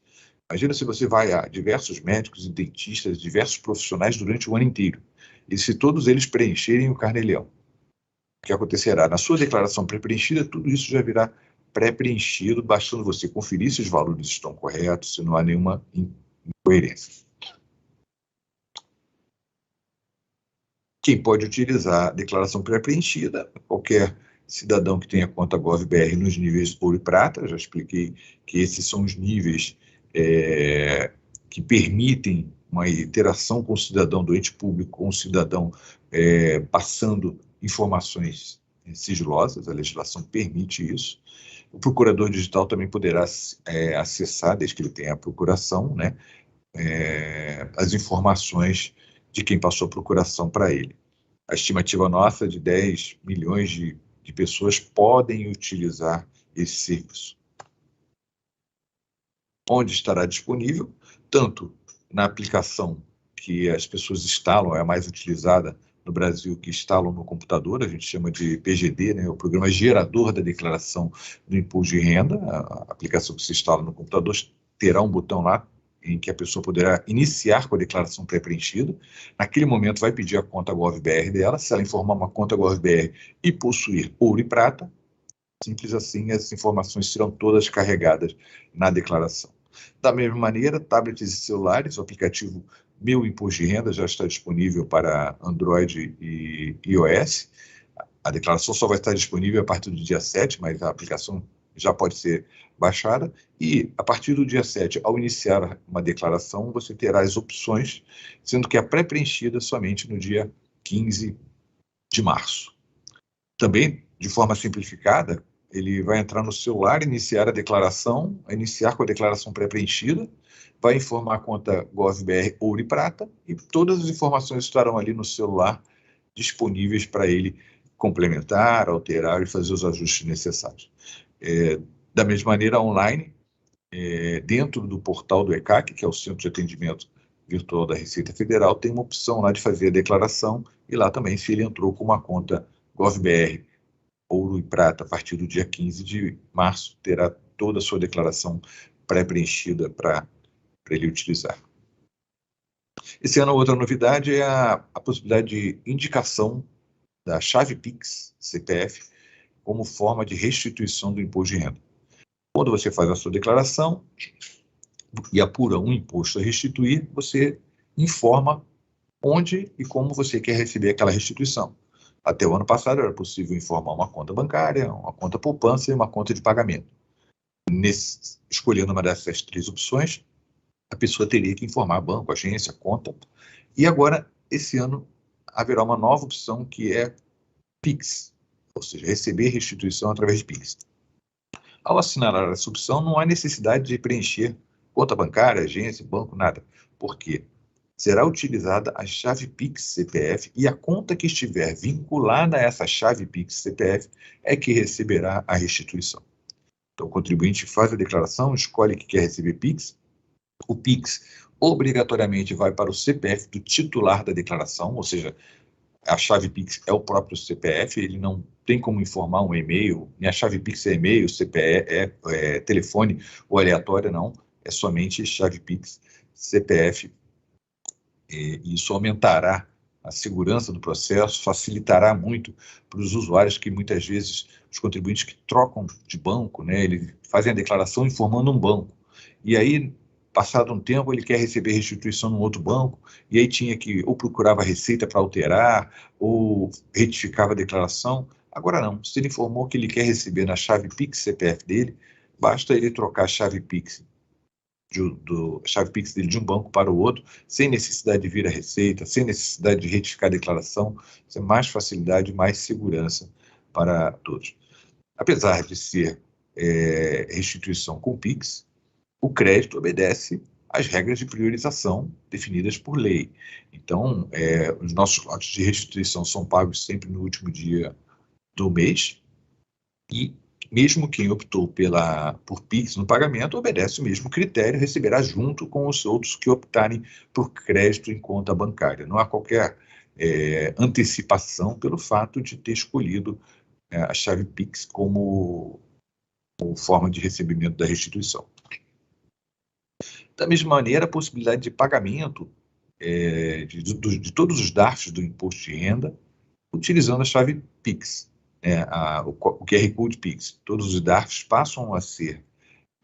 Imagina se você vai a diversos médicos e dentistas, diversos profissionais durante o ano inteiro, e se todos eles preencherem o Carnê-Leão. O que acontecerá? Na sua declaração pré-preenchida, tudo isso já virá pré-preenchido, bastando você conferir se os valores estão corretos, se não há nenhuma incoerência. Quem pode utilizar a declaração pré-preenchida? Qualquer cidadão que tenha conta GovBR nos níveis ouro e prata. Já expliquei que esses são os níveis que permitem uma interação com o cidadão, do ente público com o cidadão, passando informações sigilosas. A legislação permite isso. O procurador digital também poderá acessar, desde que ele tenha a procuração, né, as informações de quem passou a procuração para ele. A estimativa nossa é de 10 milhões de pessoas podem utilizar esse serviço. Onde estará disponível, tanto na aplicação que as pessoas instalam, é a mais utilizada no Brasil, que instalam no computador, a gente chama de PGD, né, o Programa Gerador da Declaração do Imposto de Renda. A aplicação que se instala no computador terá um botão lá em que a pessoa poderá iniciar com a declaração pré-preenchida. Naquele momento vai pedir a conta GovBR dela. Se ela informar uma conta GovBR e possuir ouro e prata, simples assim, as informações serão todas carregadas na declaração. Da mesma maneira, tablets e celulares, o aplicativo Meu Imposto de Renda já está disponível para Android e iOS. A declaração só vai estar disponível a partir do dia 7, mas a aplicação já pode ser baixada. E a partir do dia 7, ao iniciar uma declaração, você terá as opções, sendo que a pré-preenchida somente no dia 15 de março. Também, de forma simplificada, ele vai entrar no celular, iniciar a declaração, iniciar com a declaração pré-preenchida, vai informar a conta GovBR Ouro e Prata, e todas as informações estarão ali no celular disponíveis para ele complementar, alterar e fazer os ajustes necessários. Da mesma maneira, online, dentro do portal do ECAC, que é o Centro de Atendimento Virtual da Receita Federal, tem uma opção lá de fazer a declaração, e lá também, se ele entrou com uma conta GovBR Ouro e Prata, a partir do dia 15 de março, terá toda a sua declaração pré-preenchida para ele utilizar. Esse ano, outra novidade é a possibilidade de indicação da chave Pix CPF como forma de restituição do imposto de renda. Quando você faz a sua declaração e apura um imposto a restituir, você informa onde e como você quer receber aquela restituição. Até o ano passado era possível informar uma conta bancária, uma conta poupança e uma conta de pagamento. Escolhendo uma dessas 3 opções, a pessoa teria que informar banco, agência, conta. E agora, esse ano, haverá uma nova opção que é Pix, ou seja, receber restituição através de Pix. Ao assinalar essa opção, não há necessidade de preencher conta bancária, agência, banco, nada. Por quê? Será utilizada a chave Pix CPF e a conta que estiver vinculada a essa chave Pix CPF é que receberá a restituição. Então, o contribuinte faz a declaração, escolhe que quer receber Pix. O Pix obrigatoriamente vai para o CPF do titular da declaração, ou seja, a chave Pix é o próprio CPF, ele não tem como informar um e-mail, nem a chave Pix é e-mail, CPF, telefone ou aleatória, não, é somente chave Pix, CPF. E isso aumentará a segurança do processo, facilitará muito para os usuários que muitas vezes, os contribuintes que trocam de banco, né, eles fazem a declaração informando um banco, e aí, passado um tempo, ele quer receber restituição num outro banco, e aí tinha que, ou procurava a Receita para alterar, ou retificava a declaração. Agora não, se ele informou que ele quer receber na chave Pix CPF dele, basta ele trocar a chave Pix dele de um banco para o outro, sem necessidade de vir à Receita, sem necessidade de retificar a declaração. Isso é mais facilidade, mais segurança para todos. Apesar de ser restituição com Pix, o crédito obedece às regras de priorização definidas por lei. Então, os nossos lotes de restituição são pagos sempre no último dia do mês, e mesmo quem optou por Pix no pagamento obedece o mesmo critério, receberá junto com os outros que optarem por crédito em conta bancária. Não há qualquer antecipação pelo fato de ter escolhido a chave Pix como forma de recebimento da restituição. Da mesma maneira, a possibilidade de pagamento de todos os DARFs do imposto de renda utilizando a chave Pix, o QR Code Pix. Todos os DARFs passam a ser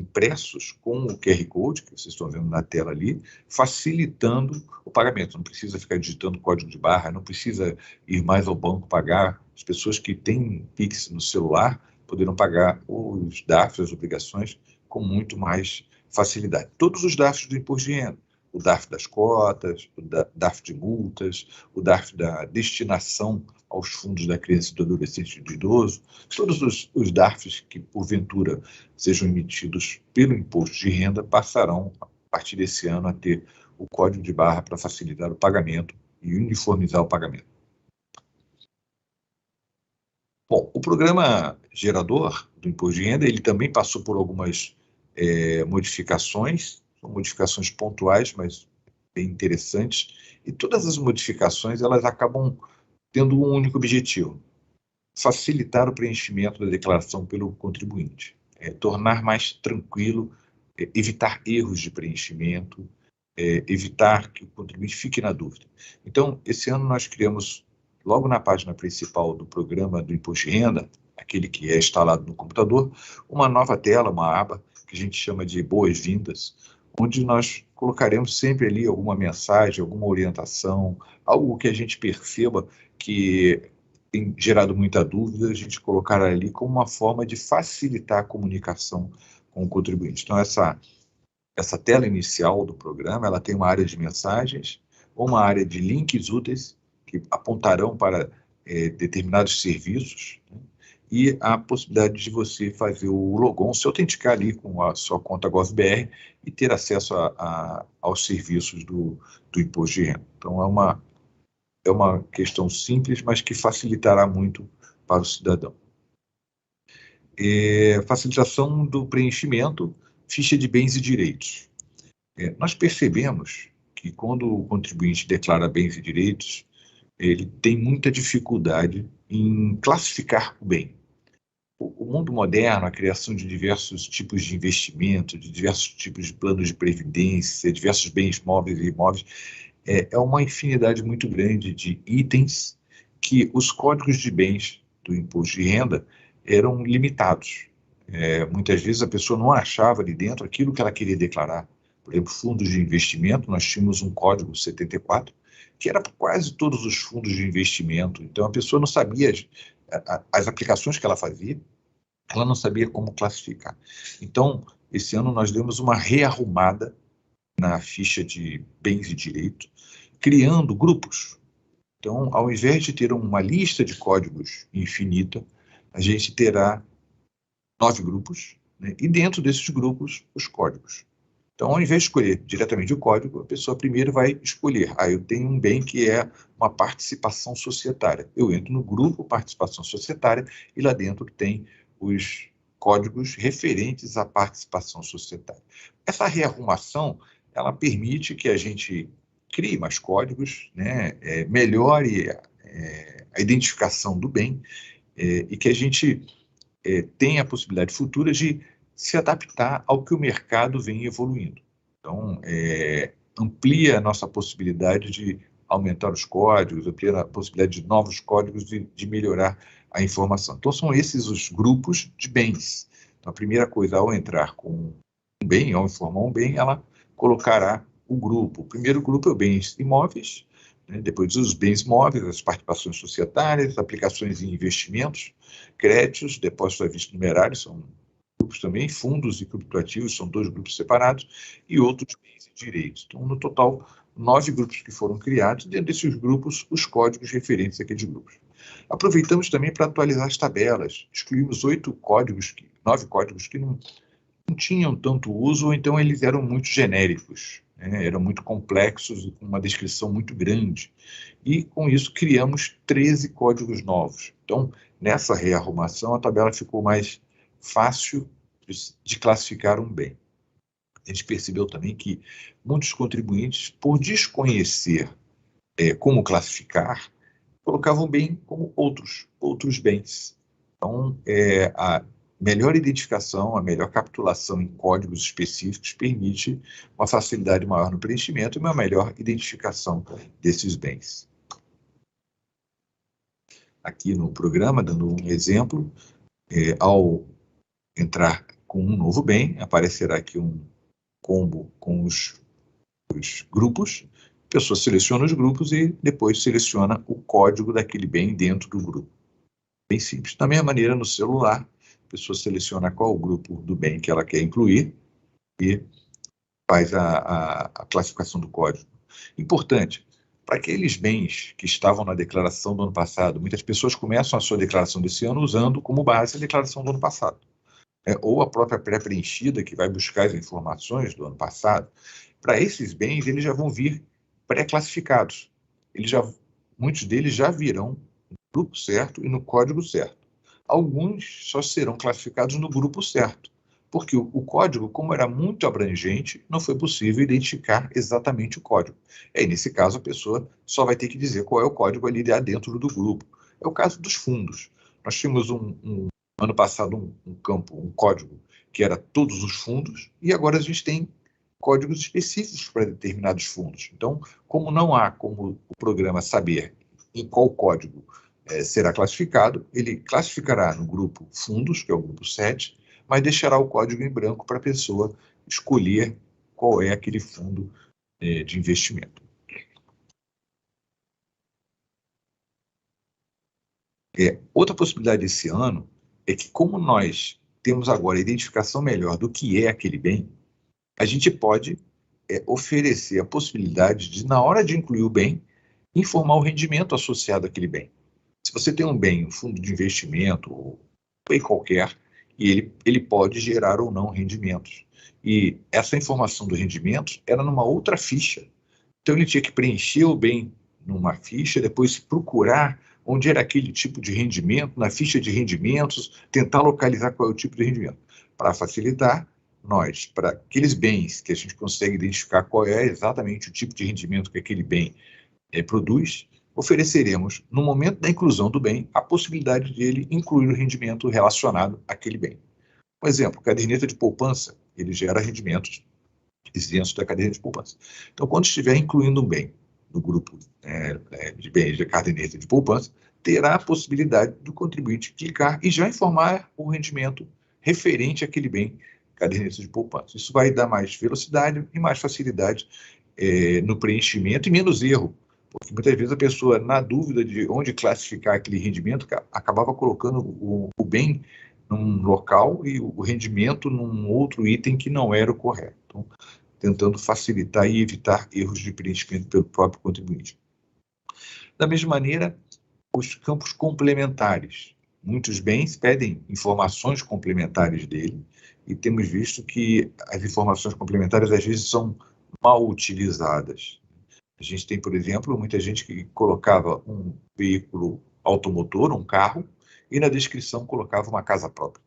impressos com o QR Code, que vocês estão vendo na tela ali, facilitando o pagamento. Não precisa ficar digitando código de barra, não precisa ir mais ao banco pagar. As pessoas que têm Pix no celular poderão pagar os DARFs, as obrigações, com muito mais facilidade. Todos os DARFs do imposto de renda, o DARF das cotas, o DARF de multas, o DARF da destinação aos fundos da criança, do adolescente e do idoso, todos os DARFs que, porventura, sejam emitidos pelo imposto de renda passarão, a partir desse ano, a ter o código de barra para facilitar o pagamento e uniformizar o pagamento. Bom, o programa gerador do imposto de renda, ele também passou por algumas modificações, são modificações pontuais, mas bem interessantes, e todas as modificações elas acabam tendo um único objetivo: facilitar o preenchimento da declaração pelo contribuinte, tornar mais tranquilo, evitar erros de preenchimento, evitar que o contribuinte fique na dúvida. Então, esse ano nós criamos, logo na página principal do programa do imposto de renda, aquele que é instalado no computador, uma nova tela, uma aba, que a gente chama de boas-vindas, onde nós colocaremos sempre ali alguma mensagem, alguma orientação, algo que a gente perceba que tem gerado muita dúvida, a gente colocará ali como uma forma de facilitar a comunicação com o contribuinte. Então, essa tela inicial do programa, ela tem uma área de mensagens, uma área de links úteis, que apontarão para determinados serviços, né? E a possibilidade de você fazer o logon, se autenticar ali com a sua conta GovBR e ter acesso aos serviços do imposto de renda. Então, é uma questão simples, mas que facilitará muito para o cidadão. Facilitação do preenchimento ficha de bens e direitos. Nós percebemos que quando o contribuinte declara bens e direitos, ele tem muita dificuldade em classificar o bem. O mundo moderno, a criação de diversos tipos de investimento, de diversos tipos de planos de previdência, diversos bens móveis e imóveis, é uma infinidade muito grande de itens que os códigos de bens do imposto de renda eram limitados. Muitas vezes a pessoa não achava ali dentro aquilo que ela queria declarar. Por exemplo, fundos de investimento, nós tínhamos um código 74, que era para quase todos os fundos de investimento. Então a pessoa não sabia as aplicações que ela fazia, ela não sabia como classificar. Então, esse ano nós demos uma rearrumada na ficha de bens e direitos, criando grupos. Então, ao invés de ter uma lista de códigos infinita, a gente terá 9 grupos, né? E dentro desses grupos, os códigos. Então, ao invés de escolher diretamente o código, a pessoa primeiro vai escolher. Eu tenho um bem que é uma participação societária. Eu entro no grupo participação societária e lá dentro tem os códigos referentes à participação societária. Essa rearrumação, ela permite que a gente crie mais códigos, né, melhore a identificação do bem e que a gente tenha a possibilidade futura de se adaptar ao que o mercado vem evoluindo. Então, amplia a nossa possibilidade de aumentar os códigos, amplia a possibilidade de novos códigos de melhorar a informação. Então, são esses os grupos de bens. Então, a primeira coisa, ao entrar com um bem, ao informar um bem, ela colocará o grupo. O primeiro grupo é o bens imóveis, né? Depois os bens móveis, as participações societárias, aplicações em investimentos, créditos, depósitos à vista numerários, são grupos também, fundos e criptoativos, são 2 grupos separados, e outros bens e direitos. Então, no total, 9 grupos que foram criados, dentro desses grupos, os códigos referentes àqueles grupos. Aproveitamos também para atualizar as tabelas, excluímos 9 códigos que não tinham tanto uso, ou então eles eram muito genéricos, né? Eram muito complexos e com uma descrição muito grande. E, com isso, criamos 13 códigos novos. Então, nessa rearrumação, a tabela ficou mais fácil de classificar um bem. A gente percebeu também que muitos contribuintes, por desconhecer como classificar, colocavam bem como outros bens. Então, a melhor identificação, a melhor capitulação em códigos específicos permite uma facilidade maior no preenchimento e uma melhor identificação desses bens. Aqui no programa, dando um exemplo, ao entrar com um novo bem, aparecerá aqui um combo com os grupos. A pessoa seleciona os grupos e depois seleciona o código daquele bem dentro do grupo. Bem simples. Da mesma maneira, no celular, a pessoa seleciona qual o grupo do bem que ela quer incluir e faz a classificação do código. Importante, para aqueles bens que estavam na declaração do ano passado, muitas pessoas começam a sua declaração desse ano usando como base a declaração do ano passado. Ou a própria pré-preenchida, que vai buscar as informações do ano passado. Para esses bens, eles já vão vir pré-classificados. Muitos deles já virão no grupo certo e no código certo. Alguns só serão classificados no grupo certo, porque o código, como era muito abrangente, não foi possível identificar exatamente o código. Aí, nesse caso, a pessoa só vai ter que dizer qual é o código ali dentro do grupo. É o caso dos fundos. Nós tínhamos ano passado um código que era todos os fundos, e agora a gente tem códigos específicos para determinados fundos. Então, como não há como o programa saber em qual código será classificado, ele classificará no grupo fundos, que é o grupo 7, mas deixará o código em branco para a pessoa escolher qual é aquele fundo de investimento. Outra possibilidade esse ano é que, como nós temos agora a identificação melhor do que é aquele bem, a gente pode oferecer a possibilidade de, na hora de incluir o bem, informar o rendimento associado àquele bem. Se você tem um bem, um fundo de investimento, ou um bem qualquer, e ele pode gerar ou não rendimentos. E essa informação do rendimento era numa outra ficha. Então ele tinha que preencher o bem numa ficha, depois procurar onde era aquele tipo de rendimento, na ficha de rendimentos, tentar localizar qual é o tipo de rendimento. Para facilitar, nós, para aqueles bens que a gente consegue identificar qual é exatamente o tipo de rendimento que aquele bem produz, ofereceremos, no momento da inclusão do bem, a possibilidade de ele incluir o rendimento relacionado àquele bem. Por exemplo, caderneta de poupança, ele gera rendimentos isentos da caderneta de poupança. Então, quando estiver incluindo um bem no grupo de bens de caderneta de poupança, terá a possibilidade do contribuinte clicar e já informar o rendimento referente àquele bem, caderneta de poupança. Isso vai dar mais velocidade e mais facilidade no preenchimento e menos erro, porque muitas vezes a pessoa, na dúvida de onde classificar aquele rendimento, acabava colocando o bem num local e o rendimento num outro item que não era o correto. Então, tentando facilitar e evitar erros de preenchimento pelo próprio contribuinte. Da mesma maneira, os campos complementares. Muitos bens pedem informações complementares dele, e temos visto que as informações complementares, às vezes, são mal utilizadas. A gente tem, por exemplo, muita gente que colocava um veículo automotor, um carro, e na descrição colocava uma casa própria.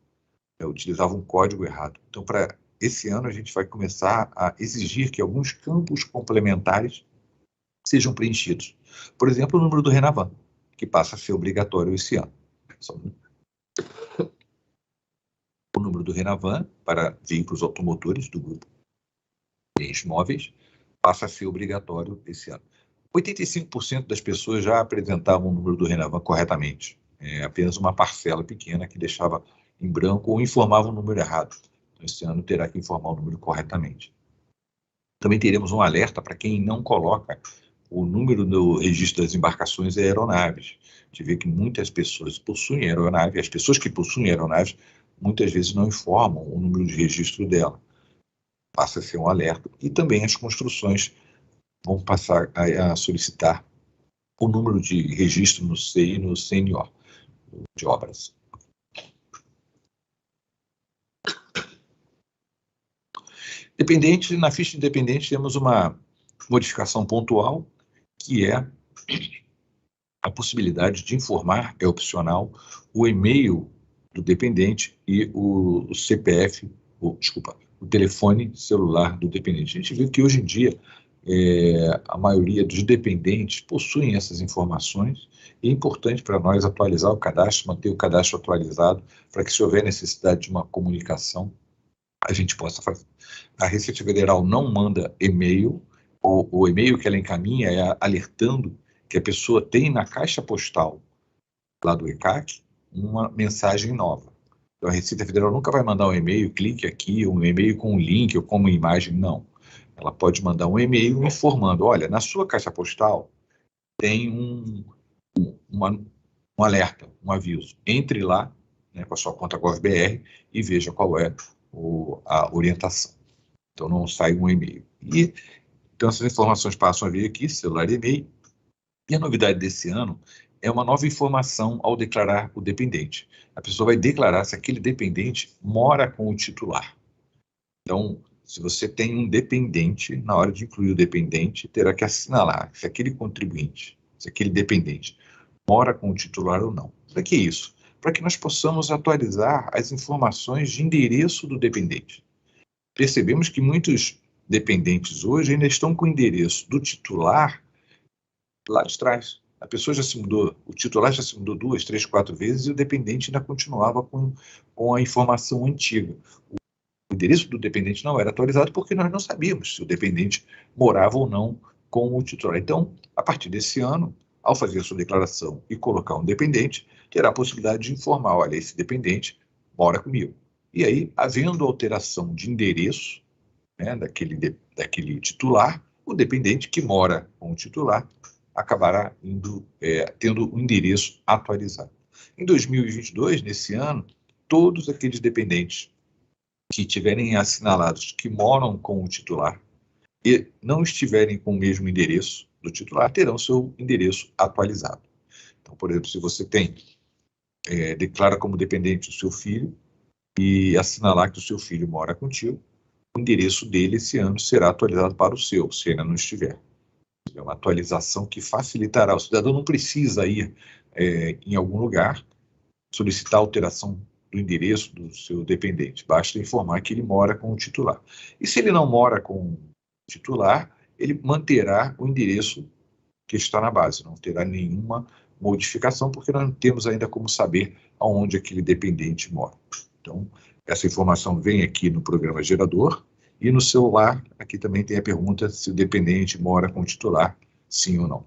Utilizava um código errado. Então, para esse ano, a gente vai começar a exigir que alguns campos complementares sejam preenchidos. Por exemplo, o número do Renavan, que passa a ser obrigatório esse ano. O número do Renavan para veículos automotores do grupo bens móveis passa a ser obrigatório esse ano. 85% das pessoas já apresentavam o número do Renavan corretamente. Apenas uma parcela pequena que deixava em branco ou informava o número errado. Então, esse ano terá que informar o número corretamente. Também teremos um alerta para quem não coloca o número no registro das embarcações e aeronaves. A gente vê que muitas pessoas possuem aeronave, as pessoas que possuem aeronaves muitas vezes não informam o número de registro dela. Passa a ser um alerta. E também as construções vão passar a solicitar o número de registro no CEI e no CNO de obras. Dependente, na ficha de dependente temos uma modificação pontual, que é a possibilidade de informar, é opcional, o e-mail do dependente e o CPF, o telefone celular do dependente. A gente vê que hoje em dia a maioria dos dependentes possuem essas informações, e é importante para nós atualizar o cadastro, manter o cadastro atualizado, para que, se houver necessidade de uma comunicação, a gente possa fazer. A Receita Federal não manda e-mail, o e-mail que ela encaminha é alertando que a pessoa tem na caixa postal lá do ECAC uma mensagem nova. Então, a Receita Federal nunca vai mandar um e-mail, clique aqui, um e-mail com um link ou com uma imagem, não. Ela pode mandar um e-mail informando, olha, na sua caixa postal tem um alerta, um aviso. Entre lá, com a sua conta GovBR e veja qual é a orientação. Então, não sai um e-mail. Então, essas informações passam a vir aqui, celular e e-mail. E a novidade desse ano é uma nova informação ao declarar o dependente. A pessoa vai declarar se aquele dependente mora com o titular. Então, se você tem um dependente, na hora de incluir o dependente, terá que assinalar se aquele contribuinte, se aquele dependente mora com o titular ou não. Para que isso? Para que nós possamos atualizar as informações de endereço do dependente. Percebemos que muitos dependentes hoje ainda estão com o endereço do titular lá de trás. A pessoa já se mudou, o titular já se mudou 2, 3, 4 vezes e o dependente ainda continuava com a informação antiga. O endereço do dependente não era atualizado porque nós não sabíamos se o dependente morava ou não com o titular. Então, a partir desse ano, ao fazer a sua declaração e colocar um dependente, terá a possibilidade de informar, olha, esse dependente mora comigo. E aí, havendo alteração de endereço, daquele titular, o dependente que mora com o titular acabará tendo o endereço atualizado. Em 2022, nesse ano, todos aqueles dependentes que tiverem assinalados que moram com o titular e não estiverem com o mesmo endereço do titular, terão seu endereço atualizado. Então, por exemplo, se você declara como dependente o seu filho e assinalar que o seu filho mora contigo, o endereço dele esse ano será atualizado para o seu, se ainda não estiver. É uma atualização que facilitará. O cidadão não precisa ir em algum lugar, solicitar alteração do endereço do seu dependente. Basta informar que ele mora com o titular. E se ele não mora com o titular, ele manterá o endereço que está na base, não terá nenhuma modificação, porque nós não temos ainda como saber aonde aquele dependente mora. Então, essa informação vem aqui no programa gerador, e no celular, aqui também tem a pergunta se o dependente mora com o titular, sim ou não.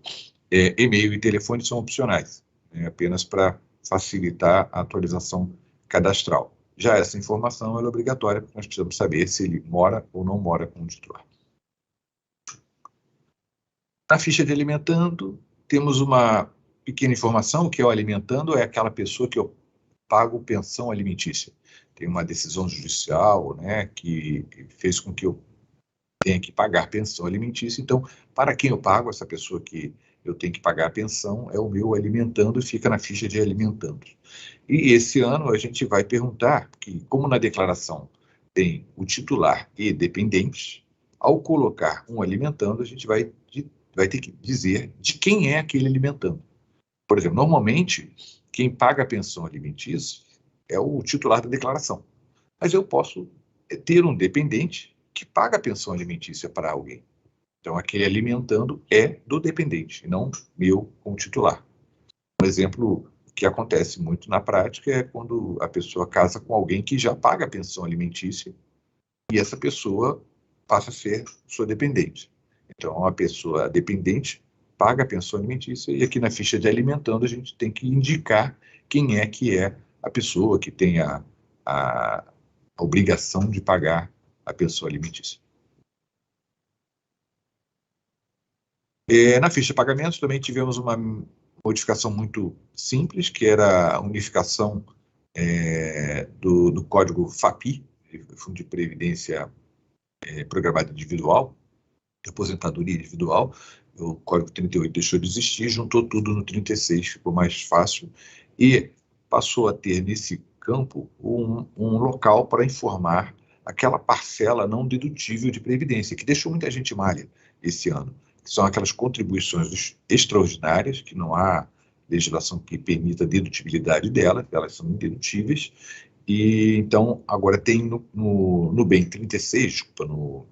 E-mail e telefone são opcionais, apenas para facilitar a atualização cadastral. Já essa informação é obrigatória, porque nós precisamos saber se ele mora ou não mora com o titular. Na ficha de alimentando, temos uma pequena informação, que é o alimentando é aquela pessoa que eu pago pensão alimentícia. Tem uma decisão judicial, né, que fez com que eu tenha que pagar pensão alimentícia. Então, para quem eu pago, essa pessoa que eu tenho que pagar a pensão é o meu alimentando e fica na ficha de alimentando. E esse ano a gente vai perguntar que, como na declaração tem o titular e dependentes, ao colocar um alimentando, a gente vai ter que dizer de quem é aquele alimentando. Por exemplo, normalmente, quem paga a pensão alimentícia é o titular da declaração. Mas eu posso ter um dependente que paga a pensão alimentícia para alguém. Então, aquele alimentando é do dependente, e não meu com o titular. Um exemplo que acontece muito na prática é quando a pessoa casa com alguém que já paga a pensão alimentícia e essa pessoa passa a ser sua dependente. Então, a pessoa dependente paga a pensão alimentícia e aqui na ficha de alimentando a gente tem que indicar quem é que é a pessoa que tem a obrigação de pagar a pensão alimentícia. Na ficha de pagamentos também tivemos uma modificação muito simples, que era a unificação do código FAPI, Fundo de Previdência Programado Individual, de aposentadoria individual. O código 38 deixou de existir, juntou tudo no 36, ficou mais fácil, e passou a ter nesse campo um local para informar aquela parcela não dedutível de previdência, que deixou muita gente malha esse ano, que são aquelas contribuições extraordinárias, que não há legislação que permita a dedutibilidade delas, elas são indedutíveis, e então agora tem no bem 36, desculpa, no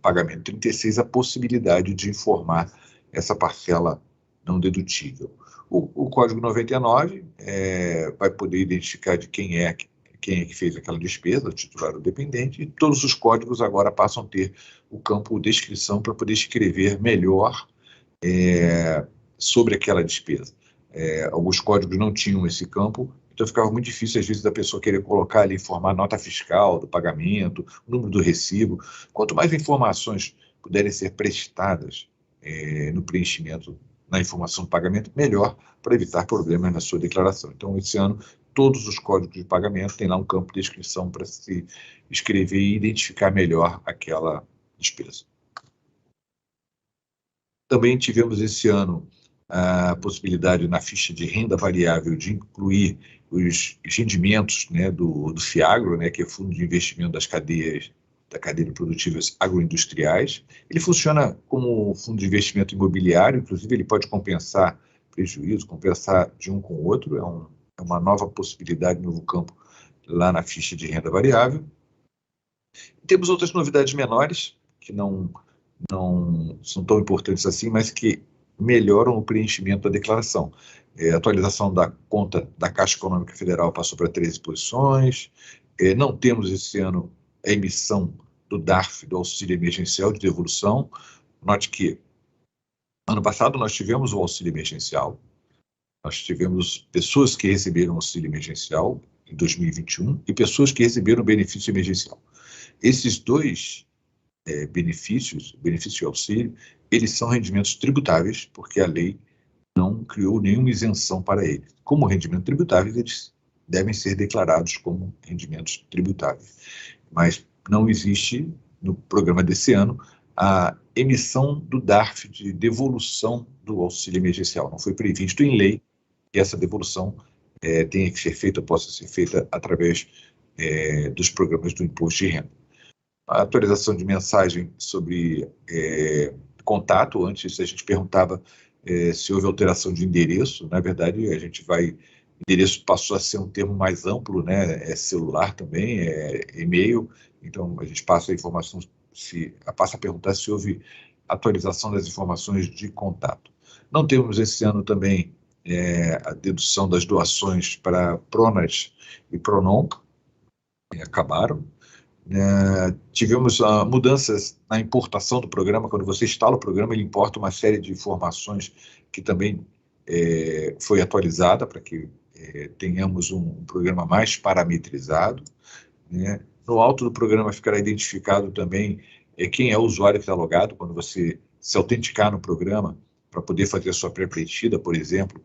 pagamento 36, a possibilidade de informar essa parcela não dedutível. O Código 99 vai poder identificar de quem é que fez aquela despesa, o titular ou dependente, e todos os códigos agora passam a ter o campo descrição para poder escrever melhor sobre aquela despesa. Alguns códigos não tinham esse campo, então ficava muito difícil, às vezes, da pessoa querer colocar ali, informar a nota fiscal do pagamento, o número do recibo. Quanto mais informações puderem ser prestadas no preenchimento, na informação do pagamento, melhor, para evitar problemas na sua declaração. Então, esse ano, todos os códigos de pagamento têm lá um campo de descrição para se escrever e identificar melhor aquela despesa. Também tivemos esse ano a possibilidade na ficha de renda variável de incluir os rendimentos, né, do FIAGRO, né, que é o Fundo de Investimento das Cadeias Produtivas Agroindustriais. Ele funciona como fundo de investimento imobiliário, inclusive ele pode compensar prejuízo, compensar de um com o outro, é uma nova possibilidade, novo campo lá na ficha de renda variável. Temos outras novidades menores, que não são tão importantes assim, mas que melhoram o preenchimento da declaração. A atualização da conta da Caixa Econômica Federal passou para 13 posições. Não temos esse ano a emissão do DARF, do Auxílio Emergencial de Devolução. Note que ano passado nós tivemos o auxílio emergencial, nós tivemos pessoas que receberam auxílio emergencial em 2021 e pessoas que receberam benefício emergencial. Esses dois benefícios, benefício e auxílio, eles são rendimentos tributáveis, porque a lei não criou nenhuma isenção para eles. Como rendimentos tributáveis, eles devem ser declarados como rendimentos tributáveis. Mas não existe, no programa desse ano, a emissão do DARF de devolução do auxílio emergencial. Não foi previsto em lei que essa devolução tenha que ser feita, possa ser feita através dos programas do imposto de renda. A atualização de mensagem sobre contato, antes a gente perguntava se houve alteração de endereço. Na verdade, a gente vai Endereço passou a ser um termo mais amplo, né? É celular também, é e-mail. Então, a gente passa a informação, passa a perguntar se houve atualização das informações de contato. Não temos esse ano também a dedução das doações para Pronas e Pronon, acabaram. Tivemos mudanças na importação do programa. Quando você instala o programa, ele importa uma série de informações que também foi atualizada para que tenhamos um programa mais parametrizado, né? No alto do programa ficará identificado também quem é o usuário que está logado. Quando você se autenticar no programa, para poder fazer a sua pré-preenchida, por exemplo,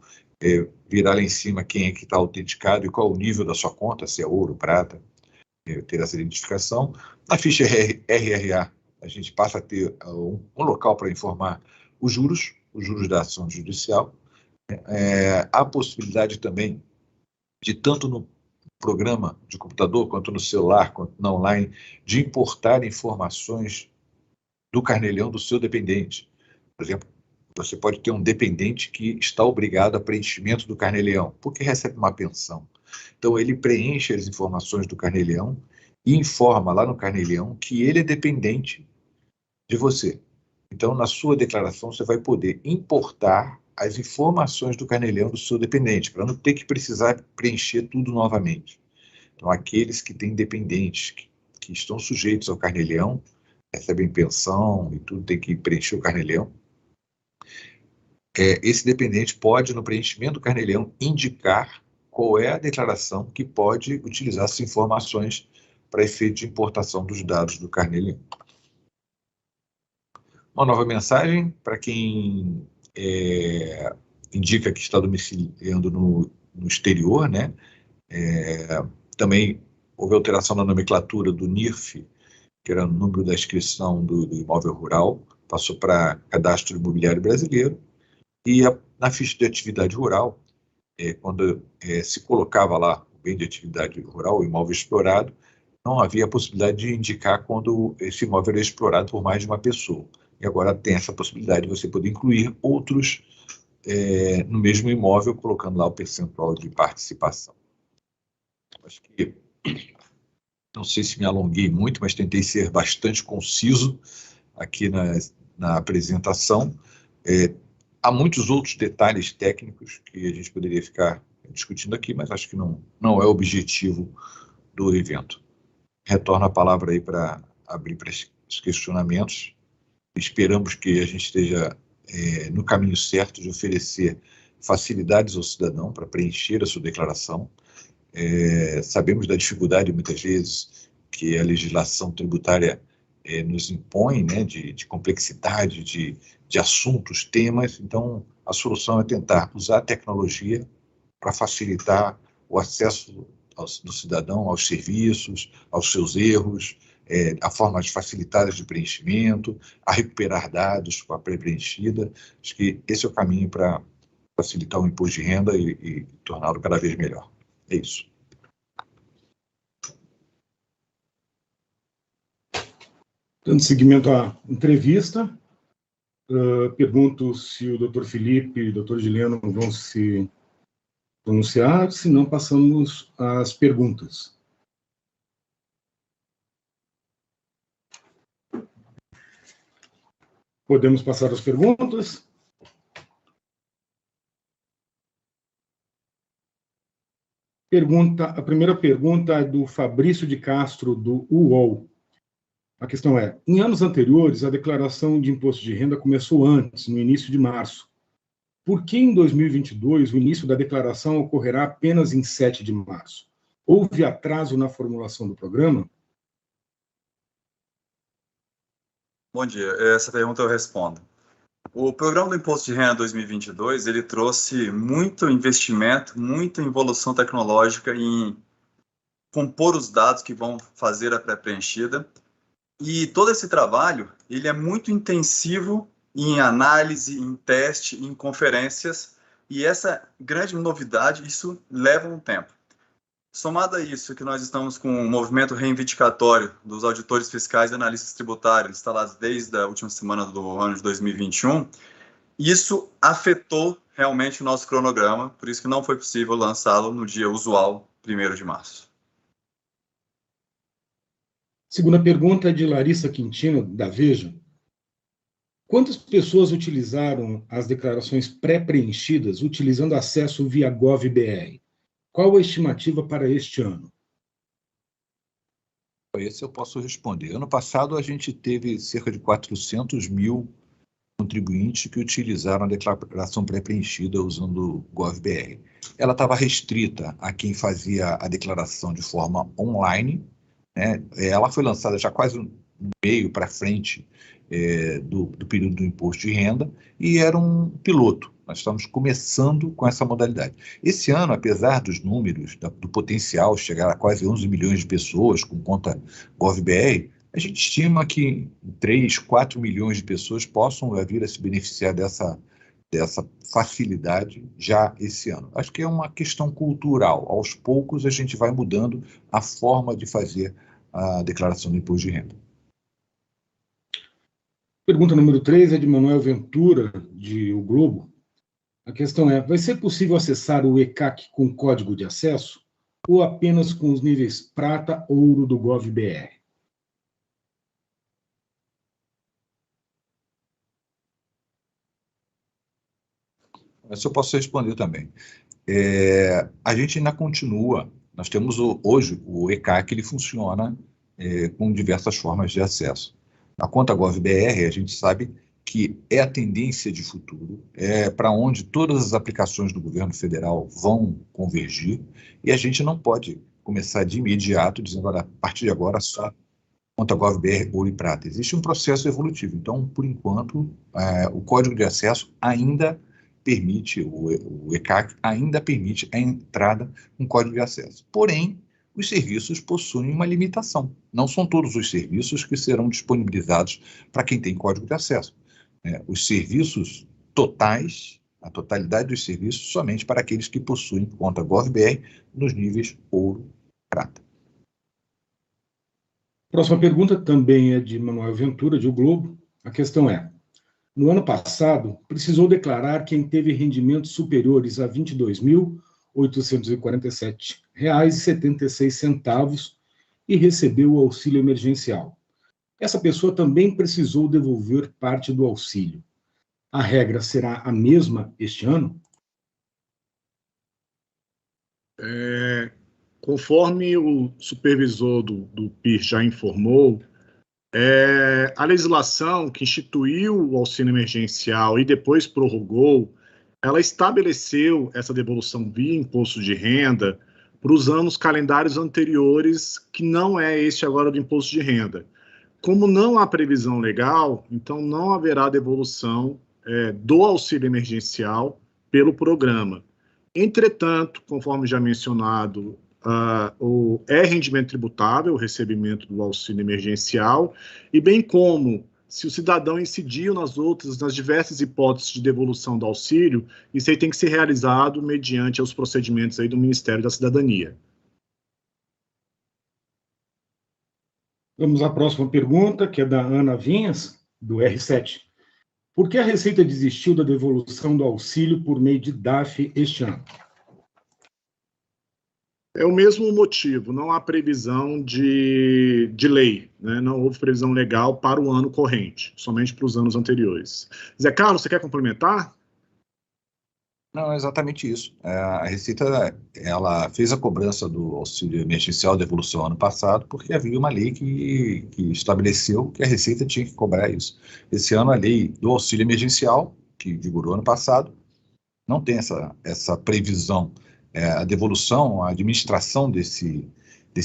virar lá em cima quem é que está autenticado e qual o nível da sua conta, se é ouro, prata, ter essa identificação. Na ficha RRA, a gente passa a ter um local para informar os juros da ação judicial. Há a possibilidade também de, tanto no programa de computador, quanto no celular, quanto na online, de importar informações do carnelhão do seu dependente. Por exemplo, você pode ter um dependente que está obrigado a preenchimento do carnelhão, porque recebe uma pensão. Então, ele preenche as informações do carnelhão e informa lá no carnelhão que ele é dependente de você. Então, na sua declaração, você vai poder importar as informações do carnelhão do seu dependente, para não ter que precisar preencher tudo novamente. Então, aqueles que têm dependentes que estão sujeitos ao carnelhão, recebem pensão e tudo, tem que preencher o carnelhão. Esse dependente pode, no preenchimento do carnelhão, indicar qual é a declaração que pode utilizar essas informações para efeito de importação dos dados do carnelhão. Uma nova mensagem para quem indica que está domiciliando no exterior, né? Também houve alteração na nomenclatura do NIRF, que era o número da inscrição do imóvel rural, passou para Cadastro Imobiliário Brasileiro, e na ficha de atividade rural, quando se colocava lá o bem de atividade rural, o imóvel explorado, não havia a possibilidade de indicar quando esse imóvel era explorado por mais de uma pessoa. E agora tem essa possibilidade de você poder incluir outros no mesmo imóvel, colocando lá o percentual de participação. Acho que, não sei se me alonguei muito, mas tentei ser bastante conciso aqui na apresentação. Há muitos outros detalhes técnicos que a gente poderia ficar discutindo aqui, mas acho que não é o objetivo do evento. Retorno a palavra aí para abrir para os questionamentos. Esperamos que a gente esteja no caminho certo de oferecer facilidades ao cidadão para preencher a sua declaração. Sabemos da dificuldade, muitas vezes, que a legislação tributária nos impõe, né, de complexidade, de assuntos, temas. Então, a solução é tentar usar a tecnologia para facilitar o acesso do cidadão aos serviços, aos seus erros, a formas facilitadas de preenchimento, a recuperar dados com a pré-preenchida. Acho que esse é o caminho para facilitar o imposto de renda e torná-lo cada vez melhor. É isso. Dando seguimento à entrevista, pergunto se o Dr. Felipe e o Dr. Giliano vão se pronunciar, se não, passamos às perguntas. Podemos passar às perguntas? A primeira pergunta é do Fabrício de Castro, do UOL. A questão é: em anos anteriores, a declaração de imposto de renda começou antes, no início de março. Por que em 2022 o início da declaração ocorrerá apenas em 7 de março? Houve atraso na formulação do programa? Bom dia, essa pergunta eu respondo. O programa do Imposto de Renda 2022, ele trouxe muito investimento, muita evolução tecnológica em compor os dados que vão fazer a pré-preenchida. E todo esse trabalho, ele é muito intensivo em análise, em teste, em conferências, e essa grande novidade, isso leva um tempo. Somado a isso, que nós estamos com um movimento reivindicatório dos auditores fiscais e analistas tributários instalados desde a última semana do ano de 2021, isso afetou realmente o nosso cronograma, por isso que não foi possível lançá-lo no dia usual, 1º de março. Segunda pergunta é de Larissa Quintino, da Veja. Quantas pessoas utilizaram as declarações pré-preenchidas utilizando acesso via GovBR? Qual a estimativa para este ano? Esse eu posso responder. Ano passado, a gente teve cerca de 400 mil contribuintes que utilizaram a declaração pré-preenchida usando o GovBR. Ela estava restrita a quem fazia a declaração de forma online, né? Ela foi lançada já quase um meio para frente do período do imposto de renda e era um piloto. Nós estamos começando com essa modalidade. Esse ano, apesar dos números, do potencial chegar a quase 11 milhões de pessoas com conta GovBR, a gente estima que 3, 4 milhões de pessoas possam vir a se beneficiar dessa facilidade já esse ano. Acho que é uma questão cultural. Aos poucos, a gente vai mudando a forma de fazer a declaração do imposto de renda. Pergunta número 3 é de Manuel Ventura, de O Globo. A questão é, vai ser possível acessar o ECAC com código de acesso ou apenas com os níveis prata, ouro do GovBR? Essa eu posso responder também. A gente ainda continua, nós temos hoje o ECAC, ele funciona com diversas formas de acesso. A conta GovBR, a gente sabe que é a tendência de futuro, é para onde todas as aplicações do governo federal vão convergir, e a gente não pode começar de imediato dizendo, olha, a partir de agora só conta GovBR, ouro e prata. Existe um processo evolutivo. Então, por enquanto, o código de acesso ainda permite, o ECAC ainda permite a entrada com código de acesso. Porém, os serviços possuem uma limitação. Não são todos os serviços que serão disponibilizados para quem tem código de acesso. Os serviços totais, a totalidade dos serviços, somente para aqueles que possuem conta GovBR nos níveis ouro e prata. Próxima pergunta também é de Manuel Ventura, de O Globo. A questão é, no ano passado, precisou declarar quem teve rendimentos superiores a R$ 22.847,76 e recebeu o auxílio emergencial. Essa pessoa também precisou devolver parte do auxílio. A regra será a mesma este ano? Conforme o supervisor do PIR já informou, a legislação que instituiu o auxílio emergencial e depois prorrogou, ela estabeleceu essa devolução via imposto de renda para os anos calendários anteriores, que não é este agora do imposto de renda. Como não há previsão legal, então não haverá devolução do auxílio emergencial pelo programa. Entretanto, conforme já mencionado, é rendimento tributável o recebimento do auxílio emergencial, e bem como, se o cidadão incidiu nas diversas hipóteses de devolução do auxílio, isso aí tem que ser realizado mediante os procedimentos aí do Ministério da Cidadania. Vamos à próxima pergunta, que é da Ana Vinhas, do R7. Por que a Receita desistiu da devolução do auxílio por meio de DAF este ano? É o mesmo motivo, não há previsão de lei, né? Não houve previsão legal para o ano corrente, somente para os anos anteriores. Zé Carlos, você quer complementar? Não, é exatamente isso. A Receita, ela fez a cobrança do auxílio emergencial de devolução ano passado, porque havia uma lei que estabeleceu que a Receita tinha que cobrar isso. Esse ano, a lei do auxílio emergencial, que vigorou ano passado, não tem essa previsão. A devolução, a administração desse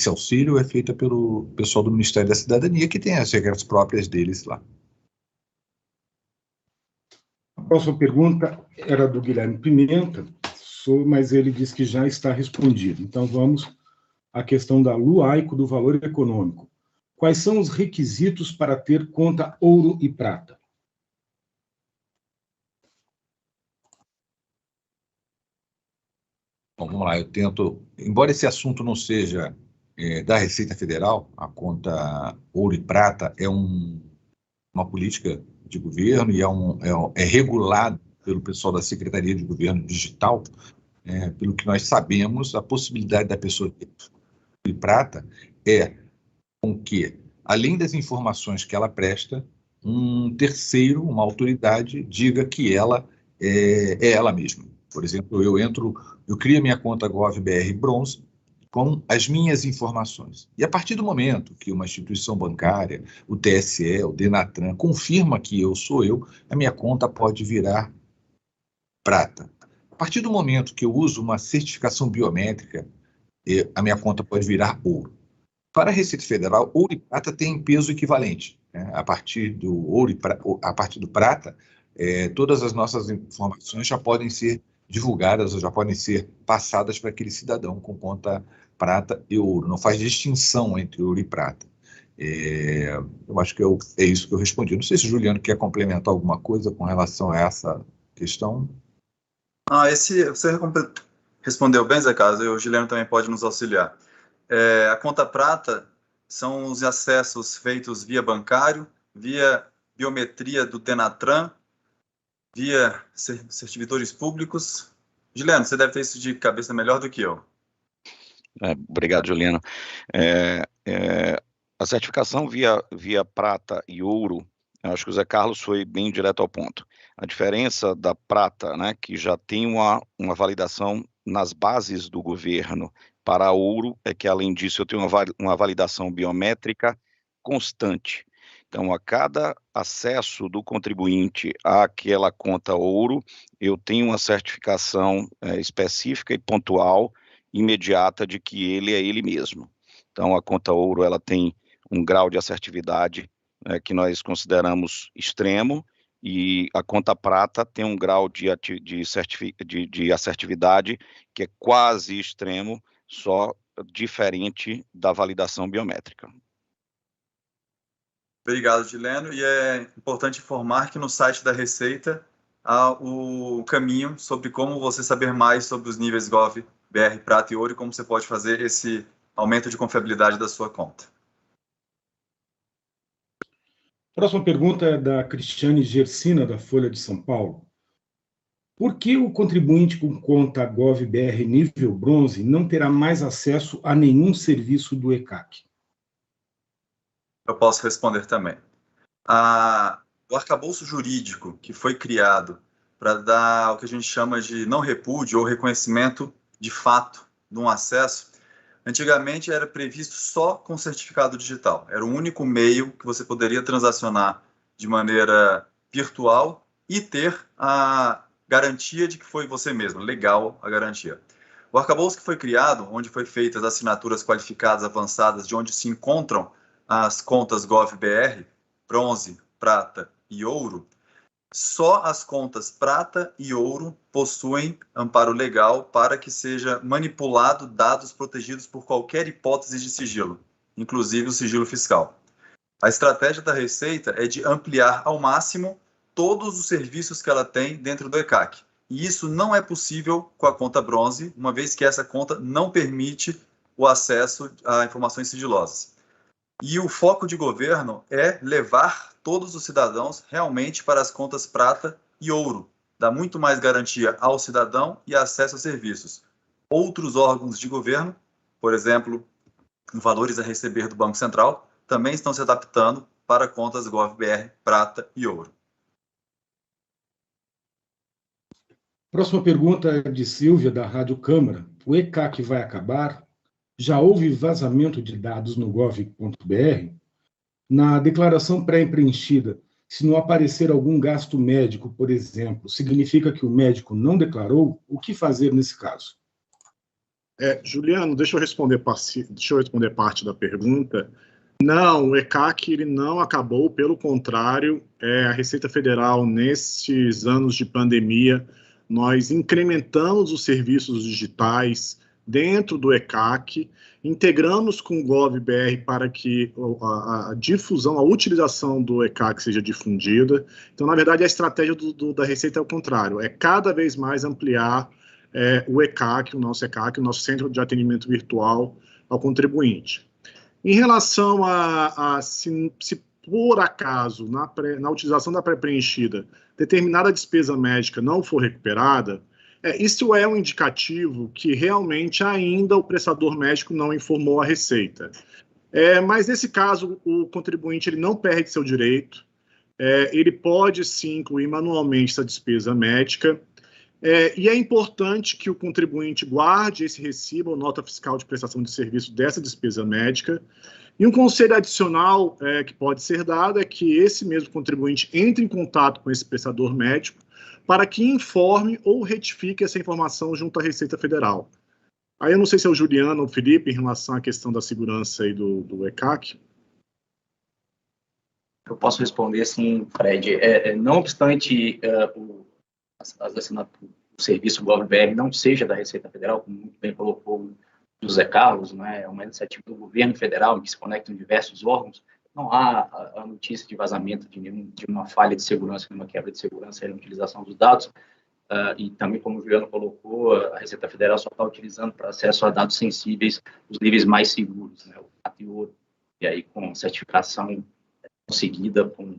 auxílio é feita pelo pessoal do Ministério da Cidadania, que tem as regras próprias deles lá. A próxima pergunta era do Guilherme Pimenta, mas ele diz que já está respondido. Então, vamos à questão da Luaico do valor econômico. Quais são os requisitos para ter conta ouro e prata? Bom, vamos lá, eu tento, embora esse assunto não seja da Receita Federal, a conta ouro e prata é uma política de governo e é regulado pelo pessoal da Secretaria de Governo Digital, pelo que nós sabemos, a possibilidade da pessoa de prata é com que, além das informações que ela presta, um terceiro, uma autoridade, diga que ela é ela mesma. Por exemplo, eu crio a minha conta GovBR Bronze com as minhas informações. E a partir do momento que uma instituição bancária, o TSE, o Denatran, confirma que eu sou eu, a minha conta pode virar prata. A partir do momento que eu uso uma certificação biométrica, a minha conta pode virar ouro. Para a Receita Federal, ouro e prata têm peso equivalente, né? A partir do prata, todas as nossas informações já podem ser divulgadas ou já podem ser passadas para aquele cidadão com conta prata e ouro. Não faz distinção entre ouro e prata. Eu acho que é isso que eu respondi. Não sei se o Juliano quer complementar alguma coisa com relação a essa questão. Você respondeu bem, Zé Carlos, e o Juliano também pode nos auxiliar. A conta prata são os acessos feitos via bancário, via biometria do Denatran, via servidores públicos. Juliano, você deve ter isso de cabeça melhor do que eu. Obrigado, Juliano. A certificação via prata e ouro, eu acho que o Zé Carlos foi bem direto ao ponto. A diferença da prata, né, que já tem uma validação nas bases do governo, para ouro, é que, além disso, eu tenho uma validação biométrica constante. Então, a cada acesso do contribuinte àquela conta ouro, eu tenho uma certificação específica e pontual, imediata, de que ele é ele mesmo. Então, a conta ouro, ela tem um grau de assertividade que nós consideramos extremo, e a conta prata tem um grau de assertividade que é quase extremo, só diferente da validação biométrica. Obrigado, Juliano. E é importante informar que no site da Receita há o caminho sobre como você saber mais sobre os níveis Gov, BR, Prata e Ouro e como você pode fazer esse aumento de confiabilidade da sua conta. Próxima pergunta é da Cristiane Gersina, da Folha de São Paulo. Por que o contribuinte com conta GovBR nível bronze não terá mais acesso a nenhum serviço do ECAC? Eu posso responder também. O arcabouço jurídico que foi criado para dar o que a gente chama de não repúdio ou reconhecimento de fato de um acesso, antigamente era previsto só com certificado digital. Era o único meio que você poderia transacionar de maneira virtual e ter a garantia de que foi você mesmo, legal a garantia. O arcabouço que foi criado, onde foi feitas assinaturas qualificadas avançadas, de onde se encontram as contas GovBR, bronze, prata e ouro, só as contas prata e ouro possuem amparo legal para que seja manipulado dados protegidos por qualquer hipótese de sigilo, inclusive o sigilo fiscal. A estratégia da Receita é de ampliar ao máximo todos os serviços que ela tem dentro do ECAC. E isso não é possível com a conta bronze, uma vez que essa conta não permite o acesso a informações sigilosas. E o foco de governo é levar todos os cidadãos realmente para as contas prata e ouro. Dá muito mais garantia ao cidadão e acesso a serviços. Outros órgãos de governo, por exemplo, valores a receber do Banco Central, também estão se adaptando para contas GovBR, prata e ouro. Próxima pergunta é de Silvia, da Rádio Câmara. O ECAC vai acabar? Já houve vazamento de dados no gov.br? Na declaração pré-preenchida, se não aparecer algum gasto médico, por exemplo, significa que o médico não declarou? O que fazer nesse caso? Juliano, deixa eu responder parte da pergunta. Não, o ECAC ele não acabou, pelo contrário, a Receita Federal, nesses anos de pandemia, nós incrementamos os serviços digitais dentro do ECAC, integramos com o GovBR para que a difusão, a utilização do ECAC seja difundida. Então, na verdade, a estratégia da Receita é o contrário, é cada vez mais ampliar o ECAC, o nosso Centro de Atendimento Virtual ao contribuinte. Em relação a se por acaso, na utilização da pré-preenchida, determinada despesa médica não for recuperada, isso é um indicativo que realmente ainda o prestador médico não informou a Receita. Mas nesse caso, o contribuinte ele não perde seu direito, ele pode sim incluir manualmente essa despesa médica, e é importante que o contribuinte guarde esse recibo ou nota fiscal de prestação de serviço dessa despesa médica. E um conselho adicional que pode ser dado é que esse mesmo contribuinte entre em contato com esse prestador médico para que informe ou retifique essa informação junto à Receita Federal. Aí eu não sei se é o Juliano ou o Felipe em relação à questão da segurança aí do ECAC. Eu posso responder sim, Fred. Não obstante o serviço GovBR não seja da Receita Federal, como muito bem colocou o José Carlos, né, é uma iniciativa do governo federal em que se conectam diversos órgãos, não há a notícia de vazamento de uma falha de segurança, de uma quebra de segurança na utilização dos dados, e também, como o Juliano colocou, a Receita Federal só está utilizando para acesso a dados sensíveis os níveis mais seguros, né, o prata e ouro, e aí com certificação conseguida com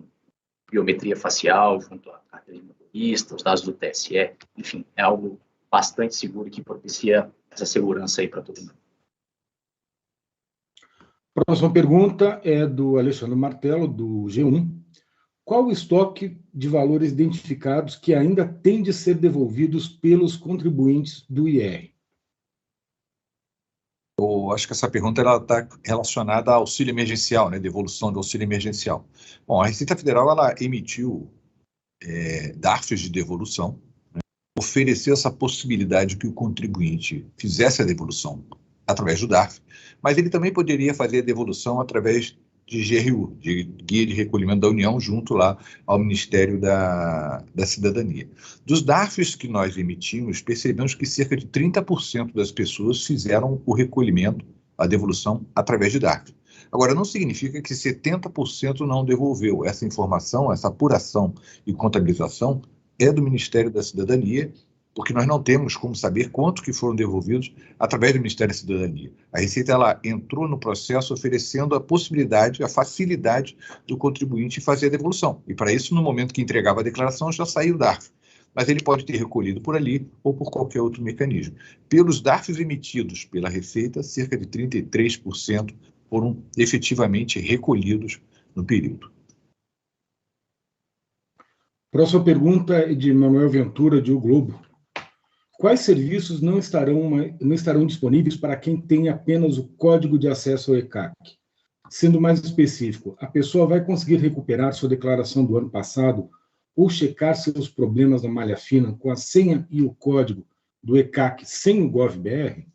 biometria facial, junto à carteira de motorista, os dados do TSE, enfim, é algo bastante seguro que propicia essa segurança aí para todo mundo. Próxima pergunta é do Alexandre Martelo, do G1. Qual o estoque de valores identificados que ainda tem de ser devolvidos pelos contribuintes do IR? Eu acho que essa pergunta está relacionada ao auxílio emergencial, né, devolução do auxílio emergencial. Bom, a Receita Federal ela emitiu DARFs de devolução, né, ofereceu essa possibilidade que o contribuinte fizesse a devolução através do DARF, mas ele também poderia fazer a devolução através de GRU, de Guia de Recolhimento da União, junto lá ao Ministério da Cidadania. Dos DARFs que nós emitimos, percebemos que cerca de 30% das pessoas fizeram o recolhimento, a devolução, através de DARF. Agora, não significa que 70% não devolveu. Essa informação, essa apuração e contabilização é do Ministério da Cidadania, porque nós não temos como saber quanto que foram devolvidos através do Ministério da Cidadania. A Receita ela entrou no processo oferecendo a possibilidade, a facilidade do contribuinte fazer a devolução. E para isso, no momento que entregava a declaração, já saiu o DARF. Mas ele pode ter recolhido por ali ou por qualquer outro mecanismo. Pelos DARFs emitidos pela Receita, cerca de 33% foram efetivamente recolhidos no período. Próxima pergunta é de Manuel Ventura, de O Globo. Quais serviços não estarão disponíveis para quem tem apenas o código de acesso ao ECAC? Sendo mais específico, a pessoa vai conseguir recuperar sua declaração do ano passado ou checar seus problemas na malha fina com a senha e o código do ECAC sem o GovBR?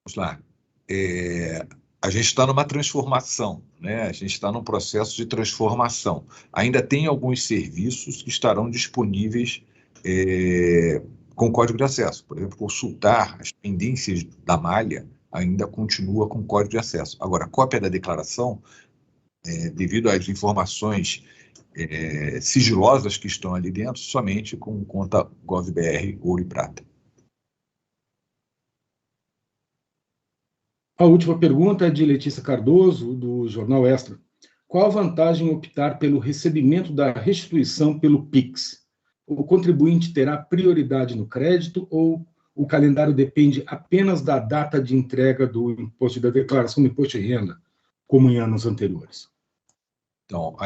Vamos lá. A gente está numa transformação, né? A gente está num processo de transformação. Ainda tem alguns serviços que estarão disponíveis com código de acesso. Por exemplo, consultar as pendências da malha ainda continua com código de acesso. Agora, a cópia da declaração, devido às informações sigilosas que estão ali dentro, somente com conta GovBR Ouro e Prata. A última pergunta é de Letícia Cardoso, do Jornal Extra. Qual a vantagem em optar pelo recebimento da restituição pelo PIX? O contribuinte terá prioridade no crédito ou o calendário depende apenas da data de entrega do imposto, da declaração do imposto de renda, como em anos anteriores? Então,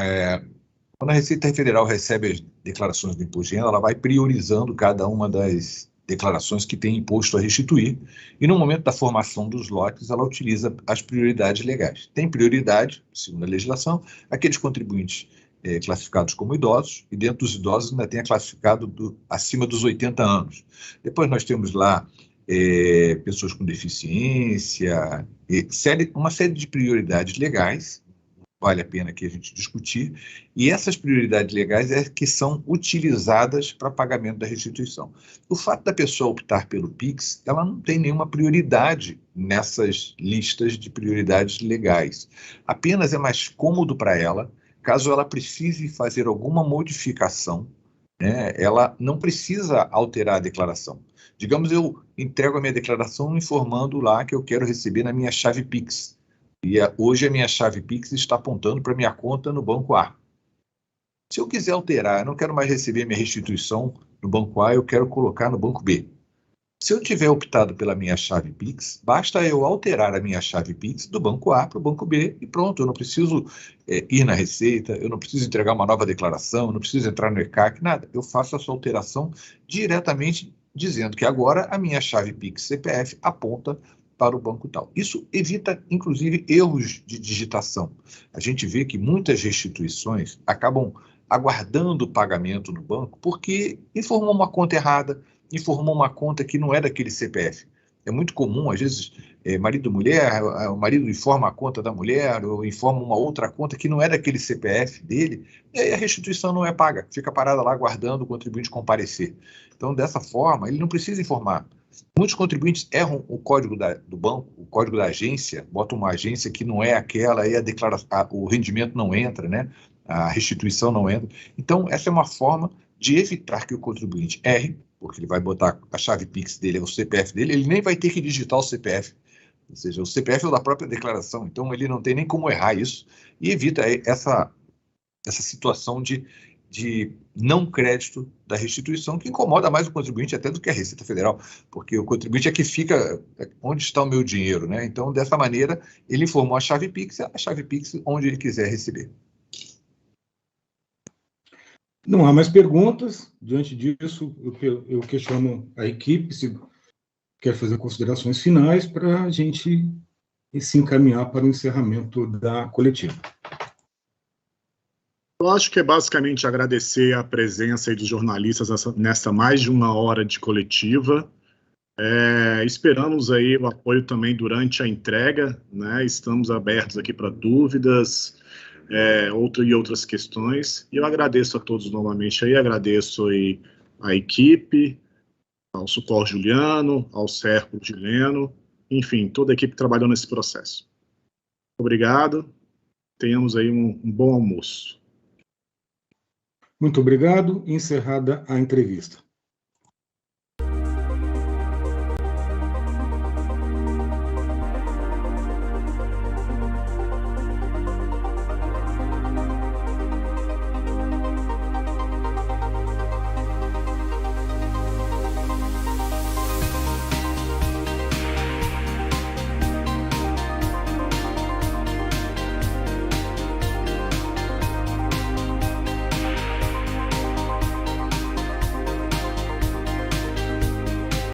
quando a Receita Federal recebe as declarações do imposto de renda, ela vai priorizando cada uma das declarações que tem imposto a restituir, e no momento da formação dos lotes, ela utiliza as prioridades legais. Tem prioridade, segundo a legislação, aqueles contribuintes classificados como idosos, e dentro dos idosos ainda tem a classificado acima dos 80 anos. Depois nós temos lá pessoas com deficiência, uma série de prioridades legais, vale a pena aqui a gente discutir, e essas prioridades legais que são utilizadas para pagamento da restituição. O fato da pessoa optar pelo PIX, ela não tem nenhuma prioridade nessas listas de prioridades legais. Apenas é mais cômodo para ela, caso ela precise fazer alguma modificação, né, ela não precisa alterar a declaração. Digamos, eu entrego a minha declaração informando lá que eu quero receber na minha chave PIX. E hoje a minha chave Pix está apontando para minha conta no banco A. Se eu quiser alterar, eu não quero mais receber minha restituição no banco A, eu quero colocar no banco B. Se eu tiver optado pela minha chave Pix, basta eu alterar a minha chave Pix do banco A para o banco B e pronto, eu não preciso ir na Receita, eu não preciso entregar uma nova declaração, eu não preciso entrar no ECAC, nada. Eu faço essa alteração diretamente dizendo que agora a minha chave Pix CPF aponta para o banco tal. Isso evita, inclusive, erros de digitação. A gente vê que muitas restituições acabam aguardando o pagamento no banco porque informou uma conta errada, informou uma conta que não é daquele CPF. É muito comum, às vezes, marido e mulher, o marido informa a conta da mulher ou informa uma outra conta que não é daquele CPF dele, e aí a restituição não é paga, fica parada lá aguardando o contribuinte comparecer. Então, dessa forma, ele não precisa informar. Muitos contribuintes erram o código do banco, o código da agência, botam uma agência que não é aquela, aí o rendimento não entra, né? A restituição não entra. Então, essa é uma forma de evitar que o contribuinte erre, porque ele vai botar a chave Pix dele, o CPF dele, ele nem vai ter que digitar o CPF. Ou seja, o CPF é o da própria declaração, então ele não tem nem como errar isso, e evita essa situação de não crédito da restituição, que incomoda mais o contribuinte até do que a Receita Federal, porque o contribuinte é que fica onde está o meu dinheiro, né? Então, dessa maneira, ele informou a chave Pix onde ele quiser receber. Não há mais perguntas. Diante disso, eu questiono a equipe se quer fazer considerações finais para a gente se encaminhar para o encerramento da coletiva. Eu acho que é basicamente agradecer a presença aí dos jornalistas nessa mais de uma hora de coletiva. Esperamos aí o apoio também durante a entrega, né? Estamos abertos aqui para dúvidas, outras questões. E eu agradeço a todos novamente aí, agradeço aí a equipe, ao Sucor Juliano, ao Sérgio Gileno, enfim, toda a equipe que trabalhou nesse processo. Obrigado, tenhamos aí um bom almoço. Muito obrigado. Encerrada a entrevista.